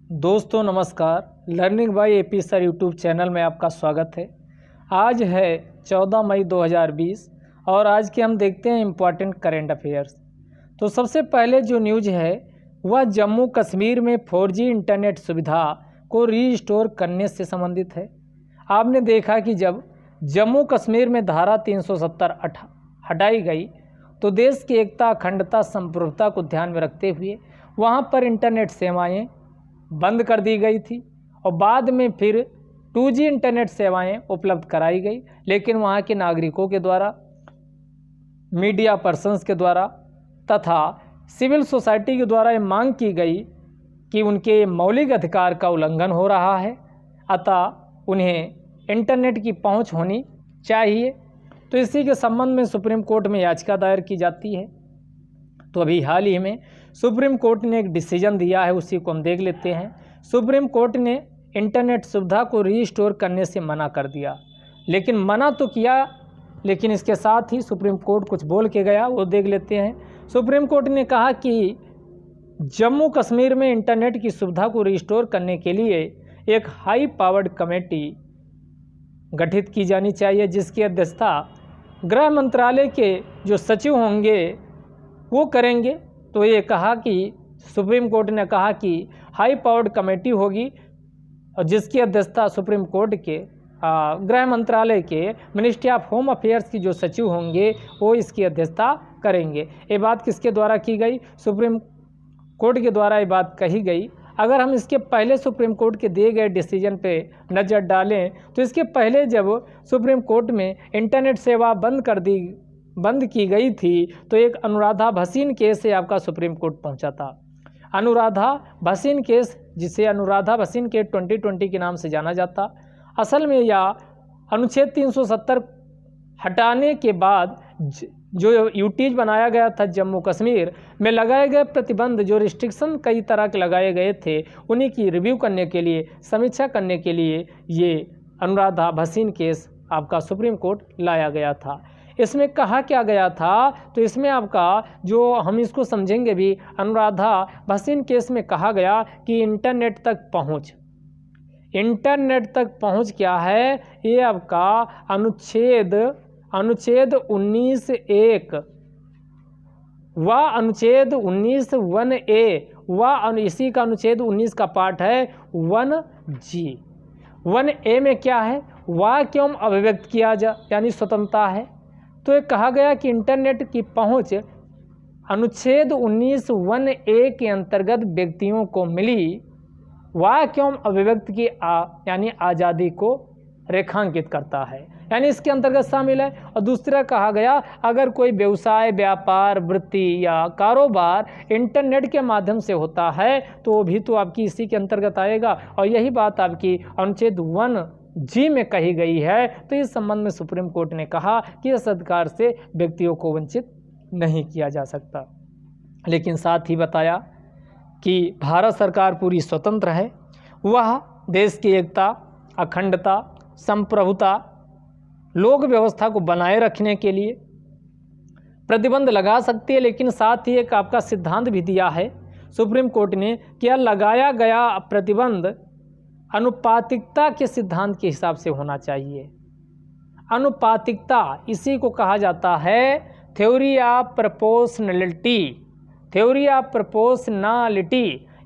दोस्तों नमस्कार। Learning by AP sir YouTube channel में आपका स्वागत है। आज है 14 मई 2020 और आज के हम देखते हैं इम्पॉर्टेंट करेंट अफेयर्स। तो सबसे पहले जो न्यूज़ है वह जम्मू कश्मीर में 4G इंटरनेट सुविधा को रीस्टोर करने से संबंधित है। आपने देखा कि जब जम्मू कश्मीर में धारा 370 हटाई गई तो देश की एकता, अखंडता, संप्रभुता को ध्यान में रखते हुए वहाँ पर इंटरनेट सेवाएँ बंद कर दी गई थी और बाद में फिर 2G इंटरनेट सेवाएं उपलब्ध कराई गई, लेकिन वहाँ के नागरिकों के द्वारा, मीडिया पर्सन्स के द्वारा तथा सिविल सोसाइटी के द्वारा ये मांग की गई कि उनके मौलिक अधिकार का उल्लंघन हो रहा है, अतः उन्हें इंटरनेट की पहुंच होनी चाहिए। तो इसी के संबंध में सुप्रीम कोर्ट में याचिका दायर की जाती है। तो अभी हाल ही में सुप्रीम कोर्ट ने एक डिसीजन दिया है, उसी को हम देख लेते हैं। सुप्रीम कोर्ट ने इंटरनेट सुविधा को रीस्टोर करने से मना कर दिया, लेकिन मना तो किया, लेकिन इसके साथ ही सुप्रीम कोर्ट कुछ बोल के गया, वो देख लेते हैं। सुप्रीम कोर्ट ने कहा कि जम्मू कश्मीर में इंटरनेट की सुविधा को रीस्टोर करने के लिए एक हाई पावर्ड कमेटी गठित की जानी चाहिए, जिसकी अध्यक्षता गृह मंत्रालय के जो सचिव होंगे वो करेंगे। तो ये कहा कि सुप्रीम कोर्ट ने कहा कि हाई पावर्ड कमेटी होगी और जिसकी अध्यक्षता सुप्रीम कोर्ट के गृह मंत्रालय के मिनिस्ट्री ऑफ होम अफेयर्स की जो सचिव होंगे वो इसकी अध्यक्षता करेंगे। ये बात किसके द्वारा की गई? सुप्रीम कोर्ट के द्वारा ये बात कही गई। अगर हम इसके पहले सुप्रीम कोर्ट के दिए गए डिसीजन पे नज़र डालें तो इसके पहले जब सुप्रीम कोर्ट में इंटरनेट सेवा बंद की गई थी तो एक अनुराधा भसीन केस से आपका सुप्रीम कोर्ट पहुंचा था। अनुराधा भसीन केस, जिसे अनुराधा भसीन केस 2020 के नाम से जाना जाता, असल में यह अनुच्छेद 370 हटाने के बाद जो यूटीज बनाया गया था जम्मू कश्मीर में लगाए गए प्रतिबंध, जो रिस्ट्रिक्शन कई तरह के लगाए गए थे, उन्हीं की रिव्यू करने के लिए, समीक्षा करने के लिए ये अनुराधा भसीन केस आपका सुप्रीम कोर्ट लाया गया था। इसमें कहा क्या गया था? तो इसमें आपका जो हम इसको समझेंगे भी, अनुराधा भसीन केस में कहा गया कि इंटरनेट तक पहुंच क्या है? ये आपका अनुच्छेद 19(1) व अनुच्छेद 19(1)(a) व इसी का अनुच्छेद 19 का पार्ट है 1G। 1A में क्या है? वाक्य एवं अभिव्यक्त किया यानी स्वतंत्रता है। तो ये कहा गया कि इंटरनेट की पहुंच अनुच्छेद 19(1)(a) के अंतर्गत व्यक्तियों को मिली वाक्य एवं अभिव्यक्त की यानी आज़ादी को रेखांकित करता है, यानी इसके अंतर्गत शामिल है। और दूसरा कहा गया, अगर कोई व्यवसाय, व्यापार, वृत्ति या कारोबार इंटरनेट के माध्यम से होता है तो वो भी तो आपकी इसी के अंतर्गत आएगा, और यही बात आपकी अनुच्छेद 1G में कही गई है। तो इस संबंध में सुप्रीम कोर्ट ने कहा कि इस अधिकार से व्यक्तियों को वंचित नहीं किया जा सकता, लेकिन साथ ही बताया कि भारत सरकार पूरी स्वतंत्र है, वह देश की एकता, अखंडता, संप्रभुता, लोक व्यवस्था को बनाए रखने के लिए प्रतिबंध लगा सकती है, लेकिन साथ ही एक आपका सिद्धांत भी दिया है सुप्रीम कोर्ट ने कि यह लगाया गया प्रतिबंध अनुपातिकता के सिद्धांत के हिसाब से होना चाहिए। अनुपातिकता, इसी को कहा जाता है थ्योरी ऑफ प्रोपोर्शनैलिटी,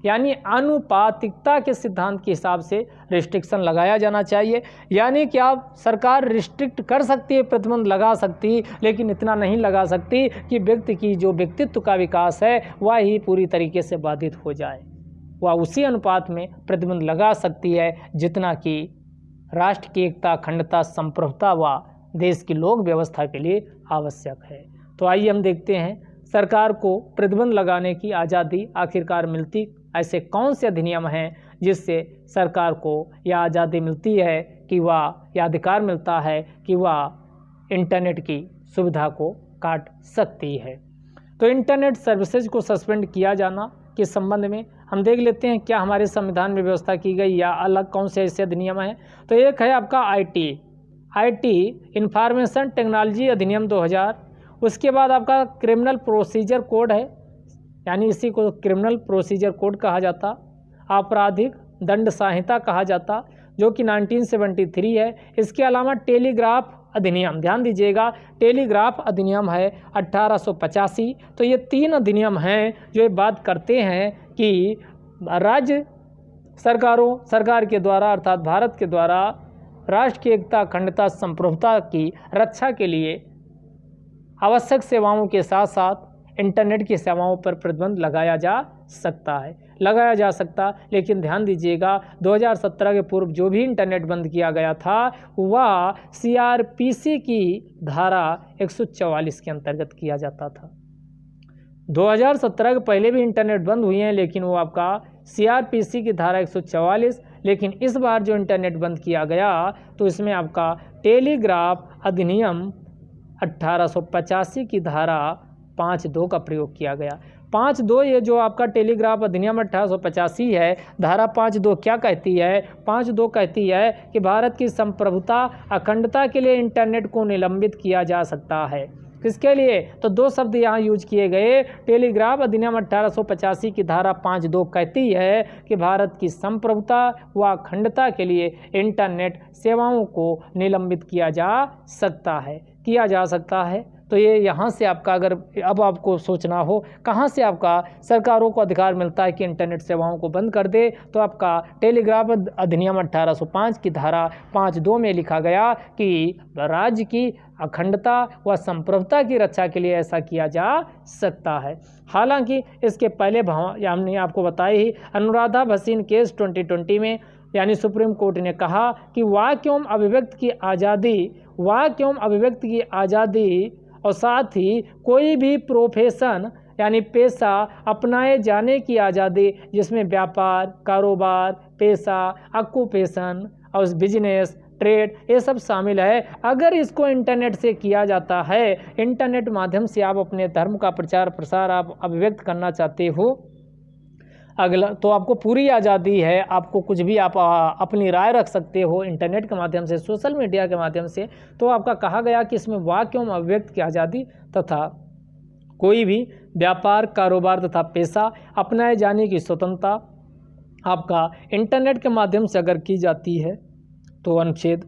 यानी अनुपातिकता के सिद्धांत के हिसाब से रिस्ट्रिक्शन लगाया जाना चाहिए। यानी कि आप सरकार रिस्ट्रिक्ट कर सकती है, प्रतिबंध लगा सकती है, लेकिन इतना नहीं लगा सकती कि व्यक्ति की जो व्यक्तित्व का विकास है वह ही पूरी तरीके से बाधित हो जाए। वह उसी अनुपात में प्रतिबंध लगा सकती है जितना कि राष्ट्र की एकता, अखंडता, संप्रभुता व देश की लोक व्यवस्था के लिए आवश्यक है। तो आइए हम देखते हैं सरकार को प्रतिबंध लगाने की आज़ादी आखिरकार मिलती, ऐसे कौन से अधिनियम हैं जिससे सरकार को यह आज़ादी मिलती है कि वह यह अधिकार मिलता है कि वह इंटरनेट की सुविधा को काट सकती है। तो इंटरनेट सर्विसेज को सस्पेंड किया जाना के संबंध में हम देख लेते हैं क्या हमारे संविधान में व्यवस्था की गई या अलग कौन से ऐसे अधिनियम हैं। तो एक है आपका आईटी इंफॉर्मेशन टेक्नोलॉजी अधिनियम 2000, उसके बाद आपका क्रिमिनल प्रोसीजर कोड है, यानी इसी को क्रिमिनल प्रोसीजर कोड कहा जाता। आपराधिक दंड संहिता कहा जाता, जो कि 1973 है। इसके अलावा टेलीग्राफ अधिनियम, ध्यान दीजिएगा, टेलीग्राफ अधिनियम है 1885। तो ये 3 अधिनियम हैं जो ये बात करते हैं कि राज्य सरकार के द्वारा अर्थात भारत के द्वारा राष्ट्र की एकता, अखंडता, संप्रभुता की रक्षा के लिए आवश्यक सेवाओं के साथ साथ इंटरनेट की सेवाओं पर प्रतिबंध लगाया जा सकता। लेकिन ध्यान दीजिएगा 2017 के पूर्व जो भी इंटरनेट बंद किया गया था वह CRPC की धारा 144 के अंतर्गत किया जाता था। 2017 के पहले भी इंटरनेट बंद हुए हैं, लेकिन वो आपका CRPC की धारा 144, लेकिन इस बार जो इंटरनेट बंद किया गया तो इसमें आपका टेलीग्राफ अधिनियम 1885 की धारा 5(2) का प्रयोग किया गया। 5(2) ये जो आपका टेलीग्राफ अधिनियम 1885 है, धारा 5(2) क्या कहती है? 5(2) कहती है कि भारत की संप्रभुता, अखंडता के लिए इंटरनेट को निलंबित किया जा सकता है। किसके लिए? तो 2 शब्द यहाँ यूज किए गए। टेलीग्राफ अधिनियम 1885 की धारा 5(2) कहती है कि भारत की संप्रभुता व अखंडता के लिए इंटरनेट सेवाओं को निलंबित किया जा सकता है। तो ये यहाँ से आपका, अगर अब आपको सोचना हो कहाँ से आपका सरकारों को अधिकार मिलता है कि इंटरनेट सेवाओं को बंद कर दे, तो आपका टेलीग्राफ अधिनियम 1805 की धारा 5(2) में लिखा गया कि राज्य की अखंडता व संप्रभुता की रक्षा के लिए ऐसा किया जा सकता है। हालांकि इसके पहले हमने आपको बताया ही, अनुराधा भसीन केस 2020 में यानी सुप्रीम कोर्ट ने कहा कि वाक एवं अभिव्यक्ति की आज़ादी और साथ ही कोई भी प्रोफेशन यानी पेशा अपनाए जाने की आज़ादी, जिसमें व्यापार, कारोबार, पेशा, ऑक्यूपेशन और बिजनेस, ट्रेड, ये सब शामिल है। अगर इसको इंटरनेट से किया जाता है, इंटरनेट माध्यम से आप अपने धर्म का प्रचार प्रसार आप अभिव्यक्त करना चाहते हो, अगला तो आपको पूरी आज़ादी है, आपको कुछ भी आप अपनी राय रख सकते हो इंटरनेट के माध्यम से, सोशल मीडिया के माध्यम से। तो आपका कहा गया कि इसमें वाक एवं अभिव्यक्ति की आज़ादी तथा कोई भी व्यापार, कारोबार तथा पेशा अपनाए जाने की स्वतंत्रता आपका इंटरनेट के माध्यम से अगर की जाती है तो अनुच्छेद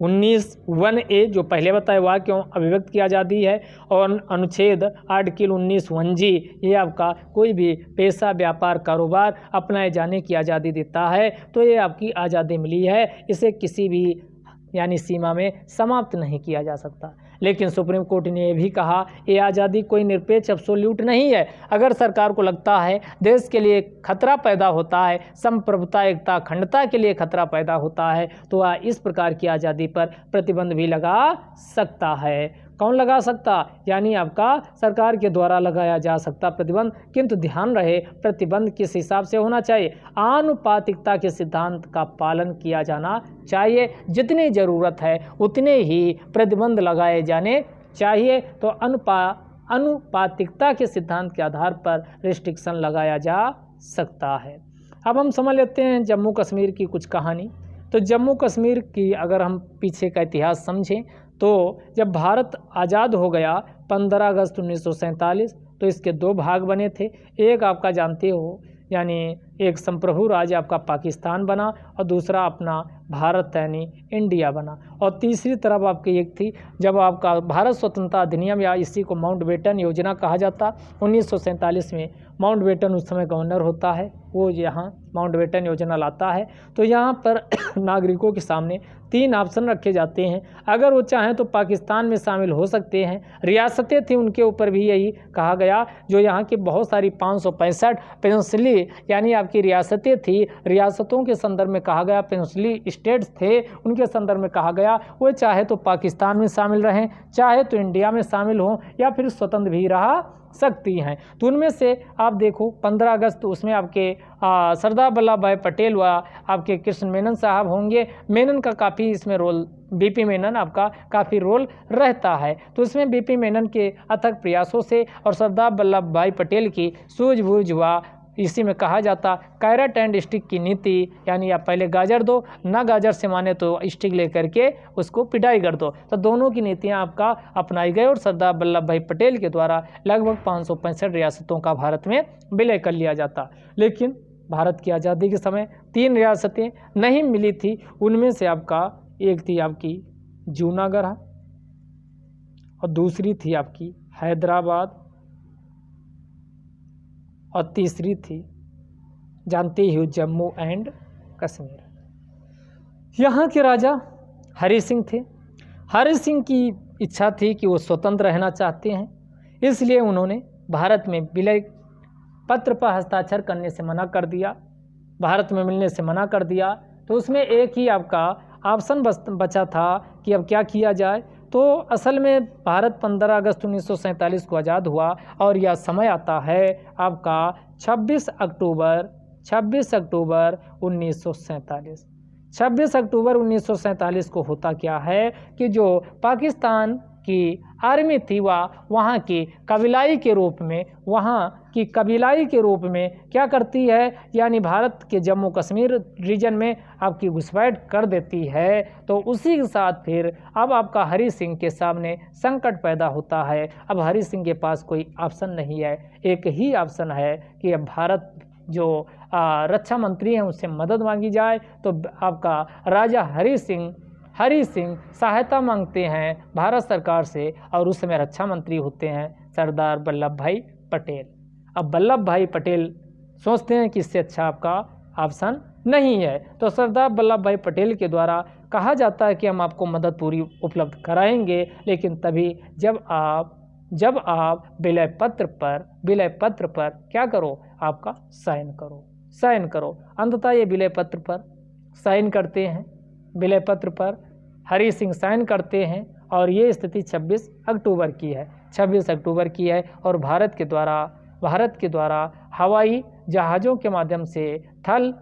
19(1)(a) जो पहले बताया वाक एवं अभिव्यक्ति की आज़ादी है, और अनुच्छेद आर्टिकल 19(1)(g) ये आपका कोई भी पेशा, व्यापार, कारोबार अपनाए जाने की आज़ादी देता है। तो ये आपकी आज़ादी मिली है, इसे किसी भी यानी सीमा में समाप्त नहीं किया जा सकता। लेकिन सुप्रीम कोर्ट ने यह भी कहा ये आज़ादी कोई निरपेक्ष एब्सोल्यूट नहीं है। अगर सरकार को लगता है देश के लिए खतरा पैदा होता है, संप्रभुता, एकता, अखंडता के लिए खतरा पैदा होता है, तो वह इस प्रकार की आज़ादी पर प्रतिबंध भी लगा सकता है। कौन लगा सकता? यानी आपका सरकार के द्वारा लगाया जा सकता प्रतिबंध। किंतु ध्यान रहे प्रतिबंध किस हिसाब से होना चाहिए? आनुपातिकता के सिद्धांत का पालन किया जाना चाहिए। जितनी ज़रूरत है उतने ही प्रतिबंध लगाए जाने चाहिए। तो अनुपातिकता के सिद्धांत के आधार पर रिस्ट्रिक्शन लगाया जा सकता है। अब हम समझ लेते हैं जम्मू कश्मीर की कुछ कहानी। तो जम्मू कश्मीर की अगर हम पीछे का इतिहास समझें तो जब भारत आज़ाद हो गया 15 अगस्त 1947, तो इसके 2 भाग बने थे। एक आपका जानते हो यानी एक संप्रभु राज्य आपका पाकिस्तान बना, और दूसरा अपना भारत यानी इंडिया बना। और तीसरी तरफ आपकी एक थी जब आपका भारत स्वतंत्रता अधिनियम या इसी को माउंटबेटन योजना कहा जाता, 1947 में माउंटबेटन उस समय गवर्नर होता है, वो यहाँ माउंटबेटन योजना लाता है। तो यहाँ पर नागरिकों के सामने 3 ऑप्शन रखे जाते हैं। अगर वो चाहें तो पाकिस्तान में शामिल हो सकते हैं। रियासतें थी उनके ऊपर भी यही कहा गया, जो यहाँ की बहुत सारी 565 पेंसिली यानी आपकी रियासतें थी, रियासतों के संदर्भ में कहा गया, पेंसिली स्टेट्स थे उनके संदर्भ में कहा गया, वो चाहे तो पाकिस्तान में शामिल रहें, चाहे तो इंडिया में शामिल हों, या फिर स्वतंत्र भी रह सकती हैं। तो उनमें से आप देखो 15 अगस्त उसमें आपके सरदार वल्लभ भाई पटेल व आपके कृष्ण मेनन साहब होंगे। मेनन का काफ़ी इसमें रोल, बीपी मेनन आपका काफ़ी रोल रहता है। तो इसमें बीपी मेनन के अथक प्रयासों से और सरदार वल्लभ भाई पटेल की सूझबूझ व इसी में कहा जाता कैरेट एंड स्टिक की नीति, यानी आप पहले गाजर दो, ना गाजर से माने तो स्टिक लेकर के उसको पिटाई कर दो। तो दोनों की नीतियां आपका अपनाई गई और सरदार वल्लभ भाई पटेल के द्वारा लगभग 565 रियासतों का भारत में विलय कर लिया जाता। लेकिन भारत की आज़ादी के समय 3 रियासतें नहीं मिली थी। उनमें से आपका एक थी आपकी जूनागढ़ और दूसरी थी आपकी हैदराबाद और तीसरी थी जानते ही हो जम्मू एंड कश्मीर। यहाँ के राजा हरि सिंह थे। हरि सिंह की इच्छा थी कि वो स्वतंत्र रहना चाहते हैं, इसलिए उन्होंने भारत में विलय पत्र पर हस्ताक्षर करने से मना कर दिया, भारत में मिलने से मना कर दिया। तो उसमें एक ही आपका ऑप्शन बचा था कि अब क्या किया जाए। तो असल में भारत 15 अगस्त 1947 को आज़ाद हुआ और यह समय आता है आपका 26 अक्टूबर 1947। 26 अक्टूबर 1947 को होता क्या है कि जो पाकिस्तान की आर्मी थी वहाँ की कबीलाई के रूप में क्या करती है, यानी भारत के जम्मू कश्मीर रीजन में आपकी घुसपैठ कर देती है। तो उसी के साथ फिर अब आपका हरि सिंह के सामने संकट पैदा होता है। अब हरि सिंह के पास कोई ऑप्शन नहीं है, एक ही ऑप्शन है कि अब भारत जो रक्षा मंत्री हैं उससे मदद मांगी जाए। तो आपका राजा हरि सिंह सहायता मांगते हैं भारत सरकार से और उस समय रक्षा मंत्री होते हैं सरदार वल्लभ भाई पटेल। अब वल्लभ भाई पटेल सोचते हैं कि इससे अच्छा आपका ऑप्शन नहीं है। तो सरदार वल्लभ भाई पटेल के द्वारा कहा जाता है कि हम आपको मदद पूरी उपलब्ध कराएंगे, लेकिन तभी जब आप विलय पत्र पर क्या करो, आपका साइन करो। अंततः ये विलय पत्र पर साइन करते हैं। विलय पत्र पर हरि सिंह साइन करते हैं और ये स्थिति 26 अक्टूबर की है और भारत के द्वारा हवाई जहाज़ों के माध्यम से, थल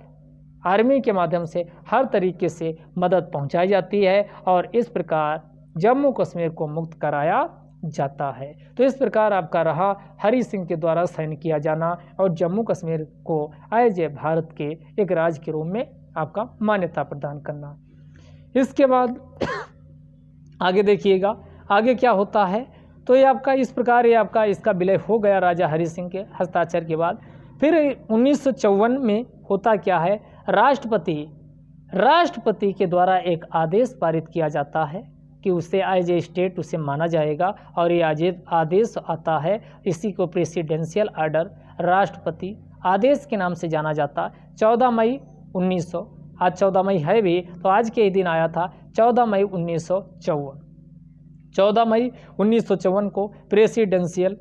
आर्मी के माध्यम से हर तरीके से मदद पहुंचाई जाती है और इस प्रकार जम्मू कश्मीर को मुक्त कराया जाता है। तो इस प्रकार आपका रहा हरि सिंह के द्वारा साइन किया जाना और जम्मू कश्मीर को एज ए भारत के एक राज्य के रूप में आपका मान्यता प्रदान करना। इसके बाद आगे देखिएगा आगे क्या होता है। तो ये आपका इस प्रकार इसका विलय हो गया राजा हरि सिंह के हस्ताक्षर के बाद। फिर 1954 में होता क्या है, राष्ट्रपति के द्वारा एक आदेश पारित किया जाता है कि उसे एज ए स्टेट उसे माना जाएगा और ये आदेश आता है, इसी को प्रेसिडेंशियल आर्डर राष्ट्रपति आदेश के नाम से जाना जाता है। 14 मई 1900 आज 14 मई है भी, तो आज के ही दिन आया था 14 मई 1954 को प्रेसिडेंशियल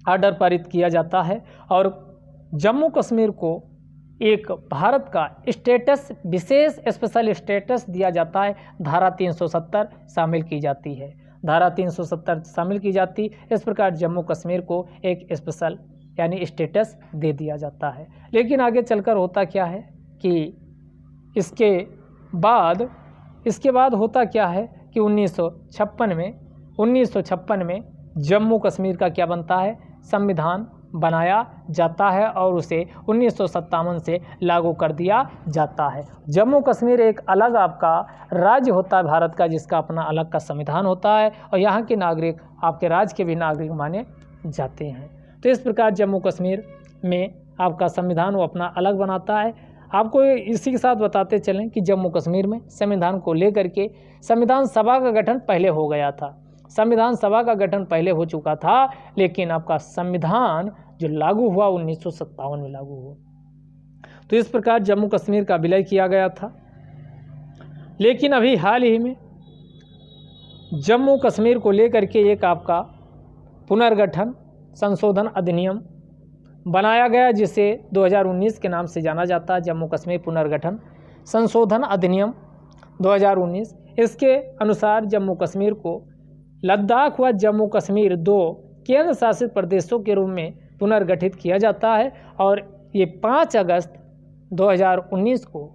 आर्डर पारित किया जाता है और जम्मू कश्मीर को एक भारत का स्टेटस, विशेष स्पेशल स्टेटस दिया जाता है। धारा 370 शामिल की जाती है, इस प्रकार जम्मू कश्मीर को एक स्पेशल यानी स्टेटस दे दिया जाता है। लेकिन आगे चलकर होता क्या है कि इसके बाद होता क्या है कि 1956 में जम्मू कश्मीर का क्या बनता है, संविधान बनाया जाता है और उसे 1957 से लागू कर दिया जाता है। जम्मू कश्मीर एक अलग आपका राज्य होता है भारत का, जिसका अपना अलग का संविधान होता है और यहाँ के नागरिक आपके राज्य के भी नागरिक माने जाते हैं। तो इस प्रकार जम्मू कश्मीर में आपका संविधान वो अपना अलग बनाता है। आपको इसी के साथ बताते चलें कि जम्मू कश्मीर में संविधान को लेकर के संविधान सभा का गठन पहले हो गया था, संविधान सभा का गठन पहले हो चुका था, लेकिन आपका संविधान जो लागू हुआ 1957 में लागू हुआ। तो इस प्रकार जम्मू कश्मीर का विलय किया गया था। लेकिन अभी हाल ही में जम्मू कश्मीर को लेकर के एक आपका पुनर्गठन संशोधन अधिनियम बनाया गया, जिसे 2019 के नाम से जाना जाता है, जम्मू कश्मीर पुनर्गठन संशोधन अधिनियम 2019। इसके अनुसार जम्मू कश्मीर को लद्दाख व जम्मू कश्मीर 2 केंद्र शासित प्रदेशों के रूप में पुनर्गठित किया जाता है और ये 5 अगस्त 2019 को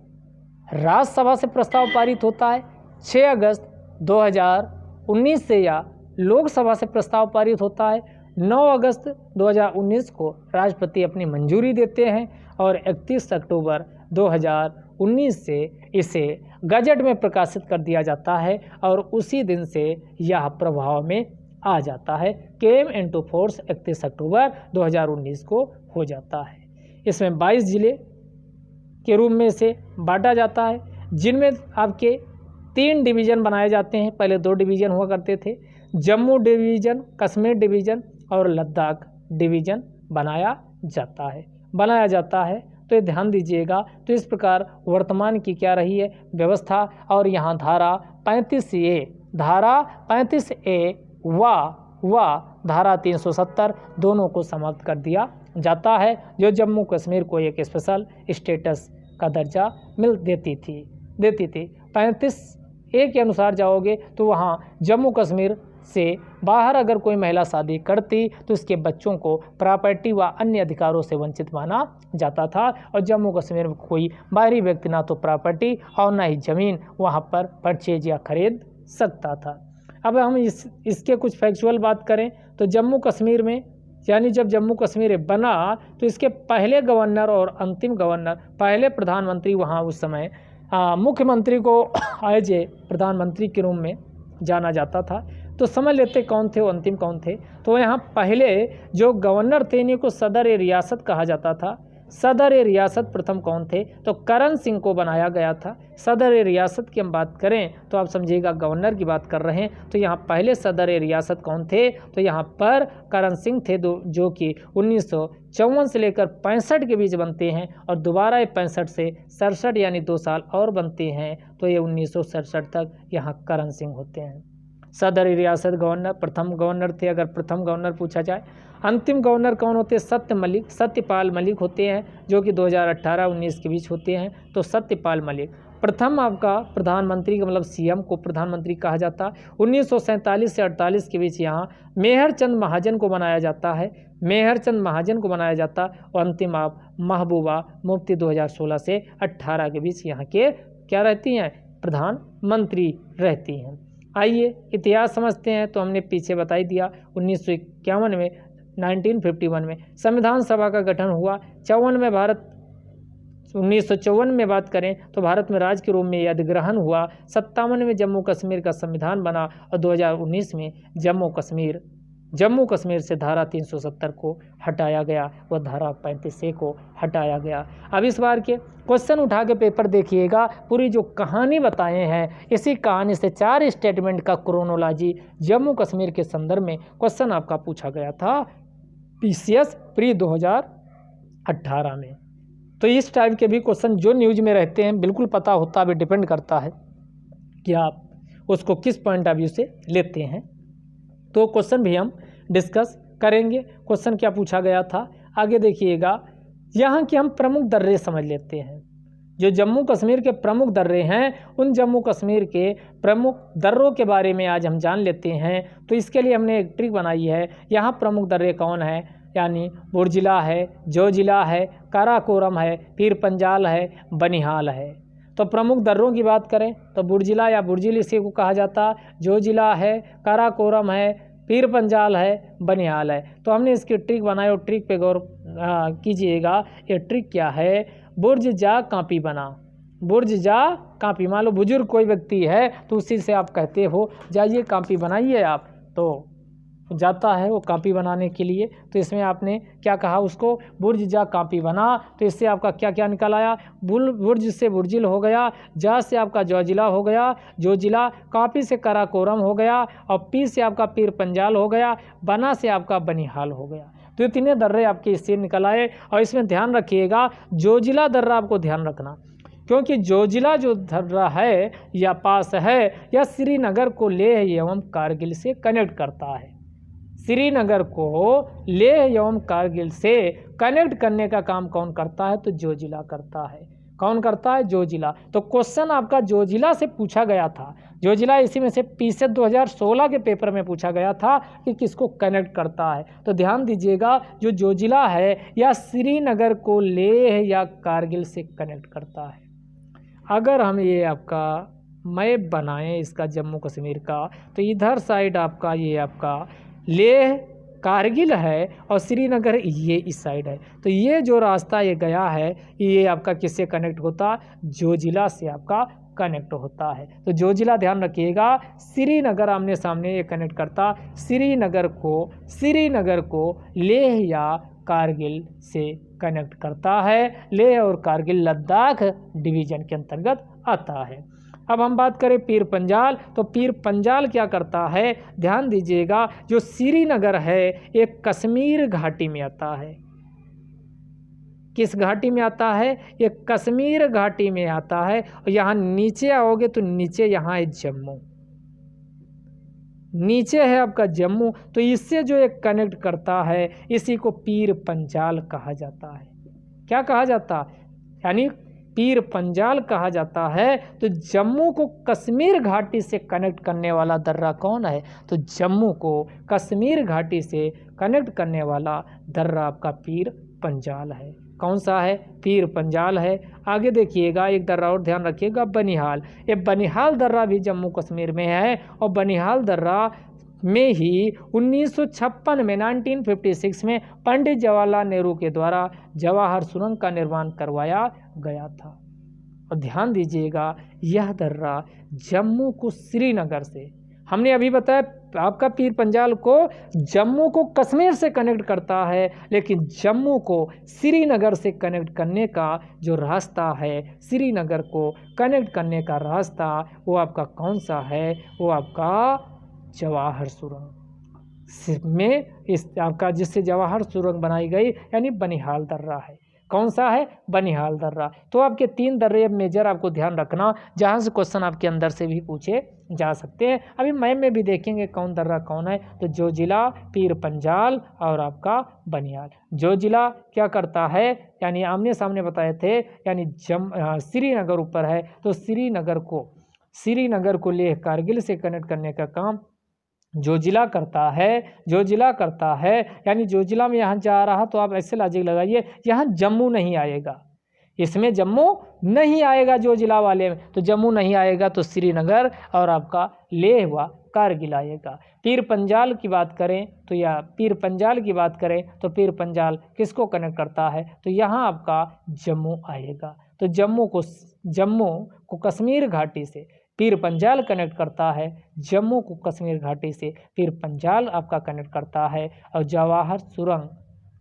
राज्यसभा से प्रस्ताव पारित होता है। 6 अगस्त 2019 से या लोकसभा से प्रस्ताव पारित होता है। 9 अगस्त 2019 को राष्ट्रपति अपनी मंजूरी देते हैं और 31 अक्टूबर 2019 से इसे गजट में प्रकाशित कर दिया जाता है और उसी दिन से यह प्रभाव में आ जाता है। केम इनटू फोर्स 31 अक्टूबर 2019 को हो जाता है। इसमें 22 जिले के रूप में इसे बांटा जाता है, जिनमें आपके 3 डिवीज़न बनाए जाते हैं। पहले 2 डिवीज़न हुआ करते थे, जम्मू डिवीज़न, कश्मीर डिवीज़न और लद्दाख डिवीज़न बनाया जाता है। तो ये ध्यान दीजिएगा। तो इस प्रकार वर्तमान की क्या रही है व्यवस्था, और यहाँ धारा 35A व धारा 370 दोनों को समाप्त कर दिया जाता है, जो जम्मू कश्मीर को एक स्पेशल स्टेटस का दर्जा देती थी। 35A के अनुसार जाओगे तो वहाँ जम्मू कश्मीर से बाहर अगर कोई महिला शादी करती तो उसके बच्चों को प्रॉपर्टी व अन्य अधिकारों से वंचित माना जाता था, और जम्मू कश्मीर में कोई बाहरी व्यक्ति ना तो प्रॉपर्टी और ना ही ज़मीन वहाँ पर परचेज या खरीद सकता था। अब हम इसके कुछ फैक्चुअल बात करें तो जम्मू कश्मीर में, यानी जब जम्मू कश्मीर बना तो इसके पहले गवर्नर और अंतिम गवर्नर, पहले प्रधानमंत्री वहाँ उस समय मुख्यमंत्री को एज ए प्रधानमंत्री के रूप में जाना जाता था। तो समझ लेते कौन थे और अंतिम कौन थे। तो यहाँ पहले जो गवर्नर थे इन्हीं को सदर ए रियासत कहा जाता था। सदर ए रियासत प्रथम कौन थे तो करण सिंह को बनाया गया था। सदर ए रियासत की हम बात करें तो आप समझिएगा गवर्नर की बात कर रहे हैं। तो यहाँ पहले सदर ए रियासत कौन थे तो यहाँ पर करण सिंह थे, जो कि 1954 से लेकर 65 के बीच बनते हैं, और दोबारा 65 से 67 यानी 2 साल और बनते हैं, तो ये 1967 तक यहाँ करण सिंह होते हैं। सदर रियासत गवर्नर प्रथम गवर्नर थे, अगर प्रथम गवर्नर पूछा जाए। अंतिम गवर्नर कौन होते हैं सत्यपाल मलिक होते हैं, जो कि 2018-19 के बीच होते हैं। तो सत्यपाल मलिक प्रथम आपका प्रधानमंत्री का मतलब सीएम को प्रधानमंत्री कहा जाता। 1947 से 48 के बीच यहाँ मेहरचंद महाजन को बनाया जाता है, और अंतिम आप महबूबा मुफ्ती 2016 से 18 के बीच यहाँ के क्या रहती हैं प्रधानमंत्री रहती हैं। आइए इतिहास समझते हैं। तो हमने पीछे बता ही दिया 1951 में संविधान सभा का गठन हुआ। 1954 में बात करें तो भारत में राज्य के रूप में अधिग्रहण हुआ। 57 में जम्मू कश्मीर का संविधान बना, और 2019 में जम्मू कश्मीर से धारा 370 को हटाया गया व धारा 35A को हटाया गया। अब इस बार के क्वेश्चन उठा के पेपर देखिएगा, पूरी जो कहानी बताए हैं इसी कहानी से 4 स्टेटमेंट का क्रोनोलॉजी जम्मू कश्मीर के संदर्भ में क्वेश्चन आपका पूछा गया था PCS प्री 2018 में। तो इस टाइप के भी क्वेश्चन जो न्यूज में रहते हैं बिल्कुल पता होता है, डिपेंड करता है कि आप उसको किस पॉइंट ऑफ व्यू से लेते हैं। तो क्वेश्चन भी हम डिस्कस करेंगे। क्वेश्चन क्या पूछा गया था आगे देखिएगा। यहाँ के हम प्रमुख दर्रे समझ लेते हैं। जो जम्मू कश्मीर के प्रमुख दर्रे हैं उन जम्मू कश्मीर के प्रमुख दर्रों के बारे में आज हम जान लेते हैं। तो इसके लिए हमने एक ट्रिक बनाई है। यहाँ प्रमुख दर्रे कौन है, यानी बुर्जिला है, जोजिला है, काराकोरम है, पीर पंजाल है, बनिहाल है। तो प्रमुख दर्रों की बात करें तो बुर्जिला या बुर्जिल इसी को कहा जाता, जोजिला है, काराकोरम है, पीर पंजाल है, बनिहाल है। तो हमने इसकी ट्रिक बनाई और ट्रिक पे गौर कीजिएगा। ये ट्रिक क्या है, बुर्ज जा कापी बना। बुर्ज जा कापी, मान लो बुजुर्ग कोई व्यक्ति है तो उसी से आप कहते हो जाइए कापी बनाइए आप, तो जाता है वो कापी बनाने के लिए। तो इसमें आपने क्या कहा उसको, बुर्ज जा कापी बना। तो इससे आपका क्या क्या निकल आया, बुर्ज से बुर्जिल हो गया, जा से आपका जोजिला हो गया, जोजिला, कापी से काराकोरम हो गया, और पी से आपका पीर पंजाल हो गया, बना से आपका बनिहाल हो गया। तो ये 3 दर्रे आपके इससे निकल आए। और इसमें ध्यान रखिएगा जोजिला दर्रा आपको ध्यान रखना, क्योंकि जोजिला जो दर्रा है या पास है या श्रीनगर को लेह एवं कारगिल से कनेक्ट करता है। श्रीनगर को लेह एवं कारगिल से कनेक्ट करने का काम कौन करता है तो जोजिला करता है। कौन करता है, जोजिला। तो क्वेश्चन आपका जोजिला से पूछा गया था। जोजिला इसी में से PCS 2016 के पेपर में पूछा गया था कि किसको कनेक्ट करता है। तो ध्यान दीजिएगा, जो जोजिला है या श्रीनगर को लेह या कारगिल से कनेक्ट करता है। अगर हम ये आपका मैप बनाएं इसका जम्मू कश्मीर का, तो इधर साइड आपका ये आपका लेह कारगिल है और श्रीनगर ये इस साइड है। तो ये जो रास्ता ये गया है ये आपका किससे कनेक्ट होता, जोजिला से आपका कनेक्ट होता है। तो जोजिला ध्यान रखिएगा, श्रीनगर आमने सामने ये कनेक्ट करता, श्रीनगर को लेह या कारगिल से कनेक्ट करता है। लेह और कारगिल लद्दाख डिवीज़न के अंतर्गत आता है। अब हम बात करें पीर पंजाल, तो पीर पंजाल क्या करता है, ध्यान दीजिएगा, जो श्रीनगर है एक कश्मीर घाटी में आता है। किस घाटी में आता है, ये कश्मीर घाटी में आता है। और यहाँ नीचे आओगे तो नीचे यहाँ है जम्मू, नीचे है आपका जम्मू, तो इससे जो एक कनेक्ट करता है इसी को पीर पंजाल कहा जाता है। क्या कहा जाता है, यानी पीर पंजाल कहा जाता है। तो जम्मू को कश्मीर घाटी से कनेक्ट करने वाला दर्रा कौन है, तो जम्मू को कश्मीर घाटी से कनेक्ट करने वाला दर्रा आपका पीर पंजाल है। कौन सा है, पीर पंजाल है। आगे देखिएगा एक दर्रा और ध्यान रखिएगा, बनिहाल। ये बनिहाल दर्रा भी जम्मू कश्मीर में है और बनिहाल दर्रा में ही 1956 में 1956 में पंडित जवाहरलाल नेहरू के द्वारा जवाहर सुरंग का निर्माण करवाया गया था। और ध्यान दीजिएगा यह दर्रा जम्मू को श्रीनगर से, हमने अभी बताया आपका पीर पंजाल को जम्मू को कश्मीर से कनेक्ट करता है, लेकिन जम्मू को श्रीनगर से कनेक्ट करने का जो रास्ता है, श्रीनगर को कनेक्ट करने का रास्ता वो आपका कौन सा है, वो आपका जवाहर सुरंग में इस आपका जिससे जवाहर सुरंग बनाई गई, यानी बनिहाल दर्रा है। कौन सा है, बनिहाल दर्रा। तो आपके 3 दर्रे मेजर आपको ध्यान रखना, जहाँ से क्वेश्चन आपके अंदर से भी पूछे जा सकते हैं। अभी मैप में भी देखेंगे कौन दर्रा कौन है, तो जोजिला, पीर पंजाल और आपका बनिहाल। जोजिला क्या करता है, यानी आमने सामने बताए थे, यानी श्रीनगर ऊपर है, तो श्रीनगर को लेह कारगिल से कनेक्ट करने का काम जोजिला करता है। जोजिला करता है, यानी जोजिला में यहाँ जा रहा, तो आप ऐसे लॉजिक लगाइए, यहाँ जम्मू नहीं आएगा, इसमें जम्मू नहीं आएगा जोजिला वाले में, तो जम्मू नहीं आएगा तो श्रीनगर और आपका लेह व कारगिल आएगा। पीर पंजाल की बात करें तो या पीर पंजाल की बात करें तो पीर पंजाल किसको कनेक्ट करता है, तो यहाँ आपका जम्मू आएगा। तो जम्मू को कश्मीर घाटी से पीर पंजाल कनेक्ट करता है, जम्मू को कश्मीर घाटी से पीर पंजाल आपका कनेक्ट करता है। और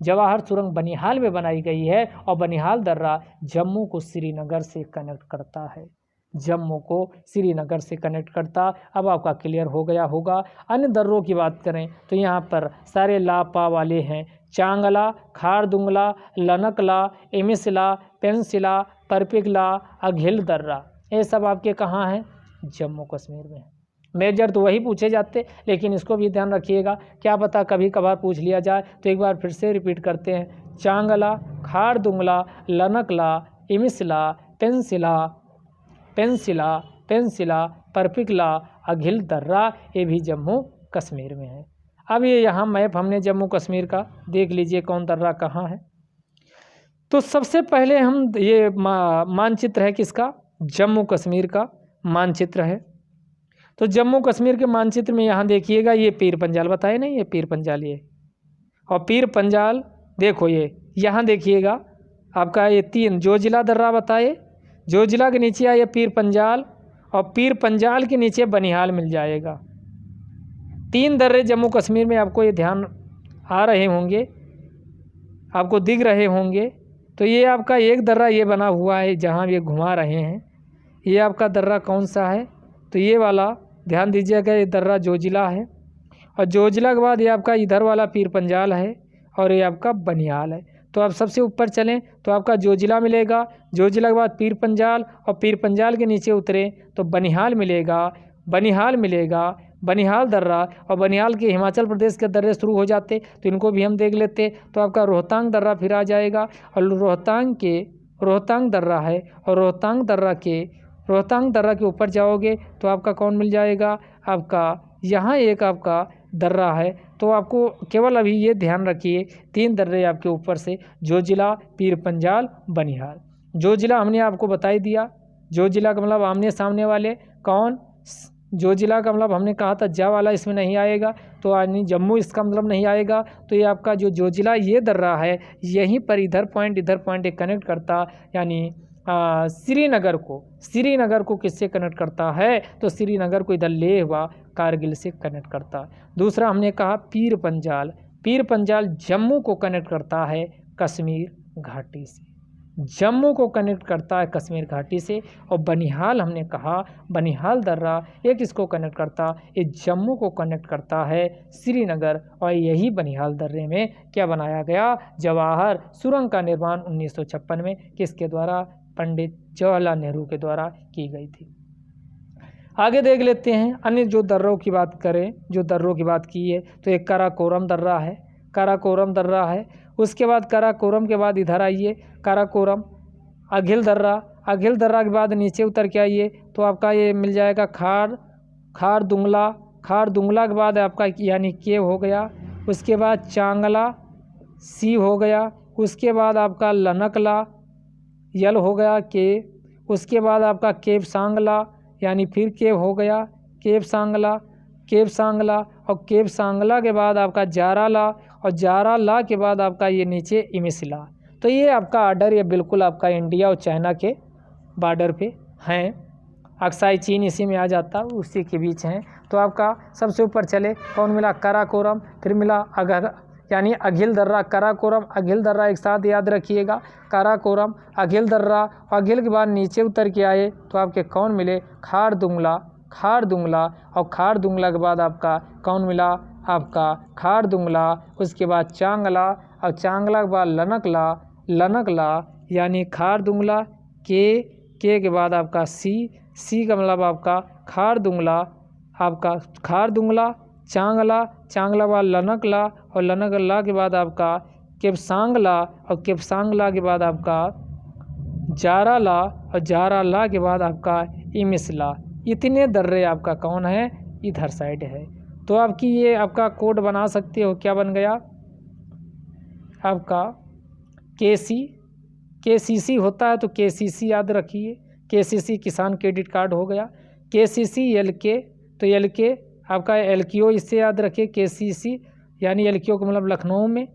जवाहर सुरंग बनिहाल में बनाई गई है और बनिहाल दर्रा जम्मू को श्रीनगर से कनेक्ट करता है, जम्मू को श्रीनगर से कनेक्ट करता। अब आपका क्लियर हो गया होगा। अन्य दर्रों की बात करें तो यहाँ पर सारे लापा वाले हैं, चांगला, खारदुंगला, लनकला, एमिसला, पेंसिला, परपिकला, अघिल दर्रा, ये सब आपके कहाँ हैं, जम्मू कश्मीर में। मेजर तो वही पूछे जाते, लेकिन इसको भी ध्यान रखिएगा, क्या पता कभी कभार पूछ लिया जाए। तो एक बार फिर से रिपीट करते हैं, चांगला, खारदुंगला, लनकला, इमिसला, पेंसिला, परपिकला, अघिल दर्रा, ये भी जम्मू कश्मीर में है। अब ये यहाँ मैप हमने जम्मू कश्मीर का देख लीजिए कौन दर्रा कहाँ है। तो सबसे पहले हम ये मानचित्र है किसका, जम्मू कश्मीर का मानचित्र है। तो जम्मू कश्मीर के मानचित्र में यहाँ देखिएगा, ये पीर पंजाल बताए नहीं, ये पीर पंजाल ये, और पीर पंजाल देखो ये यहाँ देखिएगा आपका ये 3 जोजिला दर्रा बताए, जोजिला के नीचे आए पीर पंजाल और पीर पंजाल के नीचे बनिहाल मिल जाएगा। 3 दर्रे जम्मू कश्मीर में आपको ये ध्यान आ रहे होंगे, आपको दिख रहे होंगे। तो ये आपका एक दर्रा ये बना हुआ है जहाँ ये घुमा रहे हैं, ये आपका दर्रा कौन सा है, तो ये वाला ध्यान दीजिएगा, ये दर्रा जोजिला है। और जोजिला के बाद ये आपका इधर वाला पीर पंजाल है और ये आपका बनिहाल है। तो आप सबसे ऊपर चलें तो आपका जोजिला मिलेगा, जोजिला के बाद पीर पंजाल और पीर पंजाल के नीचे उतरें तो बनिहाल मिलेगा, बनिहाल दर्रा, और बनिहाल के हिमाचल प्रदेश के दर्रे शुरू हो जाते, तो इनको भी हम देख लेते। तो आपका रोहतांग दर्रा फिर आ जाएगा, और रोहतांग दर्रा है, और रोहतांग दर्रा के ऊपर जाओगे तो आपका कौन मिल जाएगा, आपका यहाँ एक आपका दर्रा है। तो आपको केवल अभी ये ध्यान रखिए 3 दर्रे आपके ऊपर से, जोजिला, पीर पंजाल, बनिहाल। जोजिला हमने आपको बता ही दिया, जोजिला का मतलब आमने सामने वाले कौन, जोजिला का मतलब हमने कहा था जा वाला इसमें नहीं आएगा, तो यानी जम्मू इसका मतलब नहीं आएगा। तो ये आपका जो जोजिला ये दर्रा है, यहीं पर इधर पॉइंट एक कनेक्ट करता, यानी श्रीनगर को किससे कनेक्ट करता है, तो श्रीनगर को इधर लेह व कारगिल से कनेक्ट करता है। दूसरा हमने कहा पीर पंजाल जम्मू को कनेक्ट करता है कश्मीर घाटी से। जम्मू को कनेक्ट करता है कश्मीर घाटी से, और बनिहाल हमने कहा बनिहाल दर्रा ये किसको कनेक्ट करता, ये जम्मू को कनेक्ट करता है श्रीनगर। और यही बनिहाल दर्रे में क्या बनाया गया, जवाहर सुरंग का निर्माण 1956 में किसके द्वारा, पंडित जवाहरलाल नेहरू के द्वारा की गई थी। आगे देख लेते हैं अन्य जो दर्रों की बात करें, जो दर्रों की बात की है तो एक काराकोरम दर्रा है, काराकोरम दर्रा है। उसके बाद काराकोरम के बाद इधर आइए काराकोरम, अघिल दर्रा, अघिल दर्रा के बाद नीचे उतर के आइए तो आपका ये मिल जाएगा खार दुंगला, खार दुंगला के बाद आपका यानी केव हो गया। उसके बाद चांगला सी हो गया। उसके बाद आपका लनकला यल हो गया के। उसके बाद आपका केव सांगला यानी फिर केव हो गया केव सांगला, केव सांगला, और केव सांगला के बाद आपका जाराला, और जाराला के बाद आपका ये नीचे इमिसिला। तो ये आपका आर्डर ये बिल्कुल आपका इंडिया और चाइना के बॉर्डर पे हैं। अक्साई चीन इसी में आ जाता है, उसी के बीच हैं। तो आपका सबसे ऊपर चले कौन मिला, काराकोरम, फिर मिला यानी अघिल दर्रा, काराकोरम अघिल दर्रा एक साथ याद रखिएगा, काराकोरम अघिल दर्रा। अघिल के बाद नीचे उतर के आए तो आपके कौन मिले, खार दुंगला, खार दुंगला, और खार दुंगला के बाद आपका कौन मिला, आपका खार दुंगला। उसके बाद चांगला, और चांगला के बाद लनकला, लनकला यानी खार दुंगला के बाद आपका सी का मतलब आपका खार दुंगला, आपका खार दुंगला, चांगला, चांगला बाद लनकला, और लनकला के बाद आपका केपसांगला, और केपसांगला के बाद आपका जाराला, और जाराला के बाद आपका इमिसला। इतने दर्रे आपका कौन है, इधर साइड है। तो आपकी ये आपका कोड बना सकते हो, क्या बन गया आपका केसीसी होता है तो केसीसी याद रखिए, केसीसी किसान क्रेडिट कार्ड हो गया। केसीसी एलके, तो एलके आपका एलक्यू इससे याद रखिए, केसीसी यानी एलक्यू का मतलब लखनऊ में,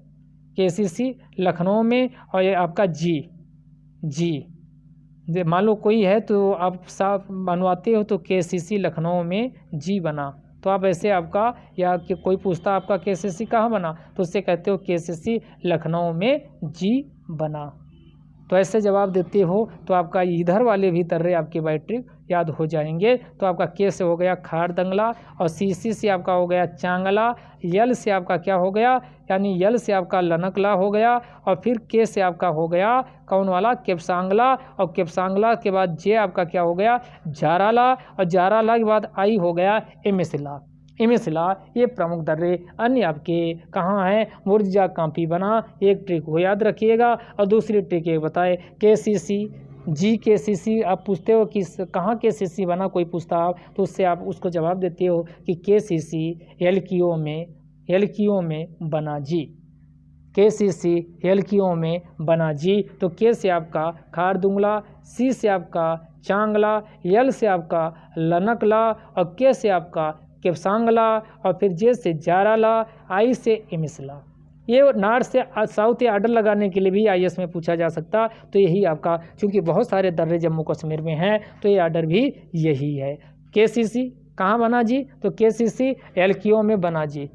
केसीसी लखनऊ में। और ये आपका जी मान लो कोई है तो आप साफ बनवाते हो तो केसीसी लखनऊ में जी बना, तो आप ऐसे आपका या कि कोई पूछता आपका केसीसी कहाँ बना तो उससे कहते हो केसीसी लखनऊ में जी बना। तो ऐसे जवाब देते हो तो आपका इधर वाले भी दर्रे आपके बैट्रिक याद हो जाएंगे। तो आपका के से हो गया खार दंगला, और सी से आपका हो गया चांगला, यल से आपका क्या हो गया यानी यल से आपका लनकला हो गया, और फिर के से आपका हो गया कौन वाला केपसांगला, और केपसांगला के बाद जे आपका क्या हो गया जाराला, और जाराला के बाद आई हो गया इमिसला। इमिसला ये प्रमुख दर्रे अन्य आपके कहाँ हैं, मुर्जा कांपी बना। एक ट्रिक हो याद रखिएगा, और दूसरी ट्रिक ये बताए केसीसी जी केसीसी। आप पूछते हो कि कहाँ केसीसी बना, कोई पूछता आप तो उससे आप उसको जवाब देते हो कि केसीसी एलक्यू में बना जी, केसीसी एलक्यू में बना जी। तो के से आपका खार दुंगला, सी से आपका चांगला, यल से आपका लनकला, और के से आपका केपसांगला, और फिर जे से जाराला, आई से इमिसला। ये नॉर्थ से साउथ या आर्डर लगाने के लिए भी आईएएस में पूछा जा सकता। तो यही आपका चूँकि बहुत सारे दर्रे जम्मू कश्मीर में हैं तो ये आर्डर भी यही है। केसीसी कहाँ बना जी, तो केसीसी एलक्यू में बना जी।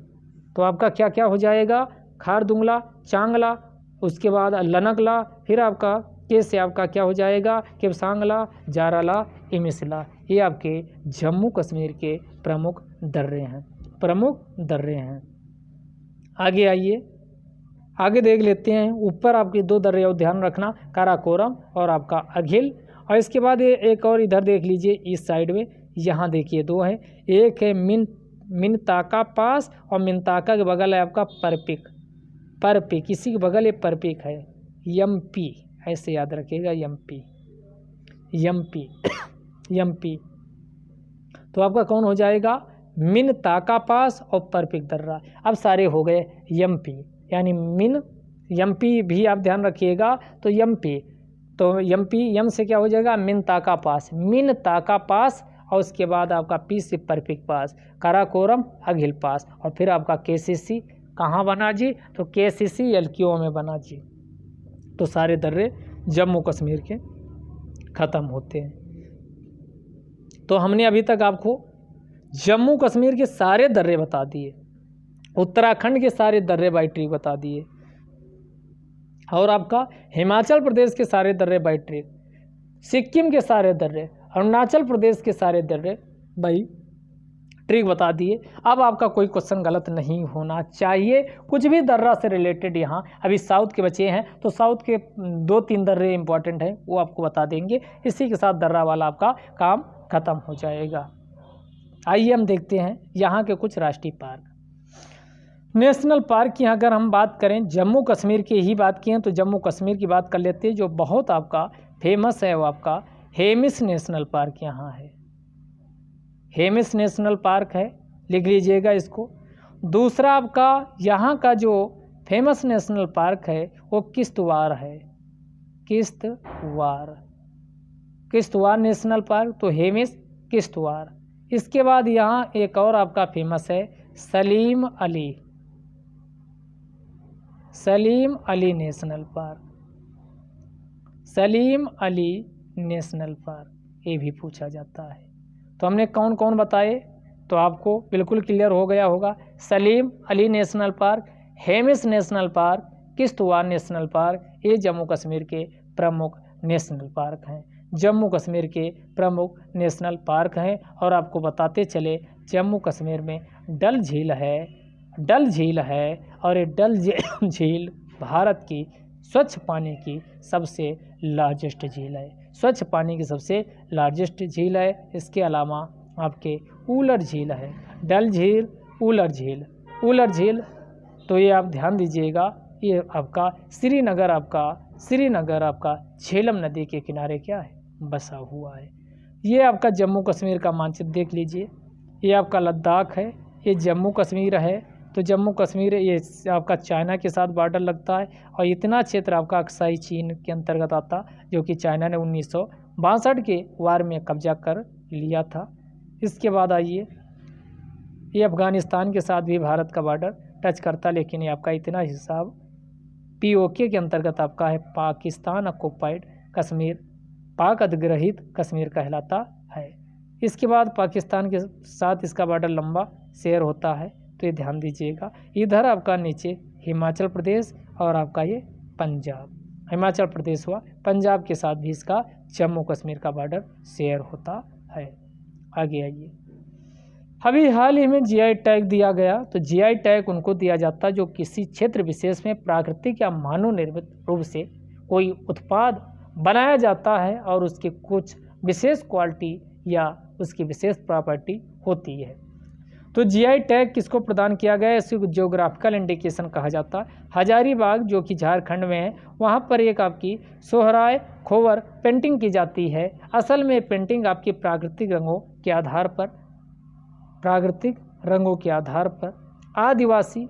तो आपका क्या क्या हो जाएगा, खार दुंगला, चांगला, उसके बाद लनकला, फिर आपका के से आपका क्या हो जाएगा केपसांगला, जाराला, इमिसला। ये आपके जम्मू कश्मीर के प्रमुख दर्रे हैं। आगे आइए, आगे देख लेते हैं। ऊपर आपके दो दर्रे और ध्यान रखना, काराकोरम और आपका अघिल। और इसके बाद एक और इधर देख लीजिए इस साइड में, यहाँ देखिए दो है, एक है मिनताका पास, और मिनताका के बगल है आपका परपिक, इसी के बगल एक परपिक है, एमपी, ऐसे याद रखिएगा एमपी। तो आपका कौन हो जाएगा, मिनताका पास और परपिक दर्रा। अब सारे हो गए एमपी, यानी एमपी भी आप ध्यान रखिएगा। तो एमपी, तो एम से क्या हो जाएगा मिनताका पास, और उसके बाद आपका पी से परपिक पास, काराकोरम अघिल पास, और फिर आपका केसीसी कहाँ बना जी, तो केसीसी एलक्यू में बना जी। तो सारे दर्रे जम्मू कश्मीर के ख़त्म होते हैं। तो हमने अभी तक आपको जम्मू कश्मीर के सारे दर्रे बता दिए, उत्तराखंड के सारे दर्रे बाई ट्री बता दिए। और आपका हिमाचल प्रदेश के सारे दर्रे बाई ट्रेन, सिक्किम के सारे दर्रे, अरुणाचल प्रदेश के सारे दर्रे बाई ट्रिक बता दिए। अब आपका कोई क्वेश्चन गलत नहीं होना चाहिए। कुछ भी दर्रा से रिलेटेड यहाँ अभी साउथ के बचे हैं तो साउथ के 2-3 दर्रे इंपॉर्टेंट हैं, वो आपको बता देंगे। इसी के साथ दर्रा वाला आपका काम खत्म हो जाएगा। आइए हम देखते हैं यहाँ के कुछ राष्ट्रीय पार्क, नेशनल पार्क की अगर हम बात करें, जम्मू कश्मीर की ही बात की हैं तो जम्मू कश्मीर की बात कर लेते हैं। जो बहुत आपका फेमस है वो आपका हेमिस नेशनल पार्क यहाँ है, हेमिस नेशनल पार्क है, लिख लीजिएगा इसको। दूसरा आपका यहाँ का जो फेमस नेशनल पार्क है वो किश्तवाड़ है, किश्तवाड़ नेशनल पार्क, तो हेमिस किश्तवाड़। इसके बाद यहाँ एक और आपका फेमस है Salim Ali national park, Salim Ali national park, ये भी पूछा जाता है। तो हमने कौन कौन बताए तो आपको बिल्कुल क्लियर हो गया होगा। Salim Ali national park, Hemis national park, Kishtwar national park, ये जम्मू कश्मीर के प्रमुख नेशनल पार्क हैं, जम्मू कश्मीर के प्रमुख नेशनल पार्क हैं। और आपको बताते चले जम्मू कश्मीर में डल झील है और ये डल झील भारत की स्वच्छ पानी की सबसे लार्जेस्ट झील है, स्वच्छ पानी की सबसे लार्जेस्ट झील है। इसके अलावा आपके ऊलर झील है, डल झील, ऊलर झील, तो ये आप ध्यान दीजिएगा। ये आपका श्रीनगर आपका झेलम नदी के किनारे क्या है, बसा हुआ है। ये आपका जम्मू कश्मीर का मानचित्र देख लीजिए। ये आपका लद्दाख है, ये जम्मू कश्मीर है। तो जम्मू कश्मीर ये आपका चाइना के साथ बॉर्डर लगता है और इतना क्षेत्र आपका अक्साई चीन के अंतर्गत आता, जो कि चाइना ने 1962 के वार में कब्जा कर लिया था। इसके बाद आइए, ये अफ़गानिस्तान के साथ भी भारत का बॉर्डर टच करता, लेकिन ये आपका इतना हिसाब POK के अंतर्गत आपका है, पाकिस्तान ऑक्युपाइड कश्मीर, पाक अधिग्रहित कश्मीर कहलाता है। इसके बाद पाकिस्तान के साथ इसका बॉर्डर लंबा शेयर होता है, तो ये ध्यान दीजिएगा। इधर आपका नीचे हिमाचल प्रदेश और आपका ये पंजाब, हिमाचल प्रदेश हुआ, पंजाब के साथ भी इसका जम्मू कश्मीर का बॉर्डर शेयर होता है। आगे आइए, अभी हाल ही में GI टैग दिया गया। तो GI टैग उनको दिया जाता है जो किसी क्षेत्र विशेष में प्राकृतिक या मानव निर्मित रूप से कोई उत्पाद बनाया जाता है और उसकी कुछ विशेष क्वालिटी या उसकी विशेष प्रॉपर्टी होती है। तो GI टैग किसको प्रदान किया गया है, इसको ज्योग्राफिकल इंडिकेशन कहा जाता है। हजारीबाग जो कि झारखंड में है, वहाँ पर एक आपकी सोहराय खोवर पेंटिंग की जाती है। असल में पेंटिंग आपकी प्राकृतिक रंगों के आधार पर आदिवासी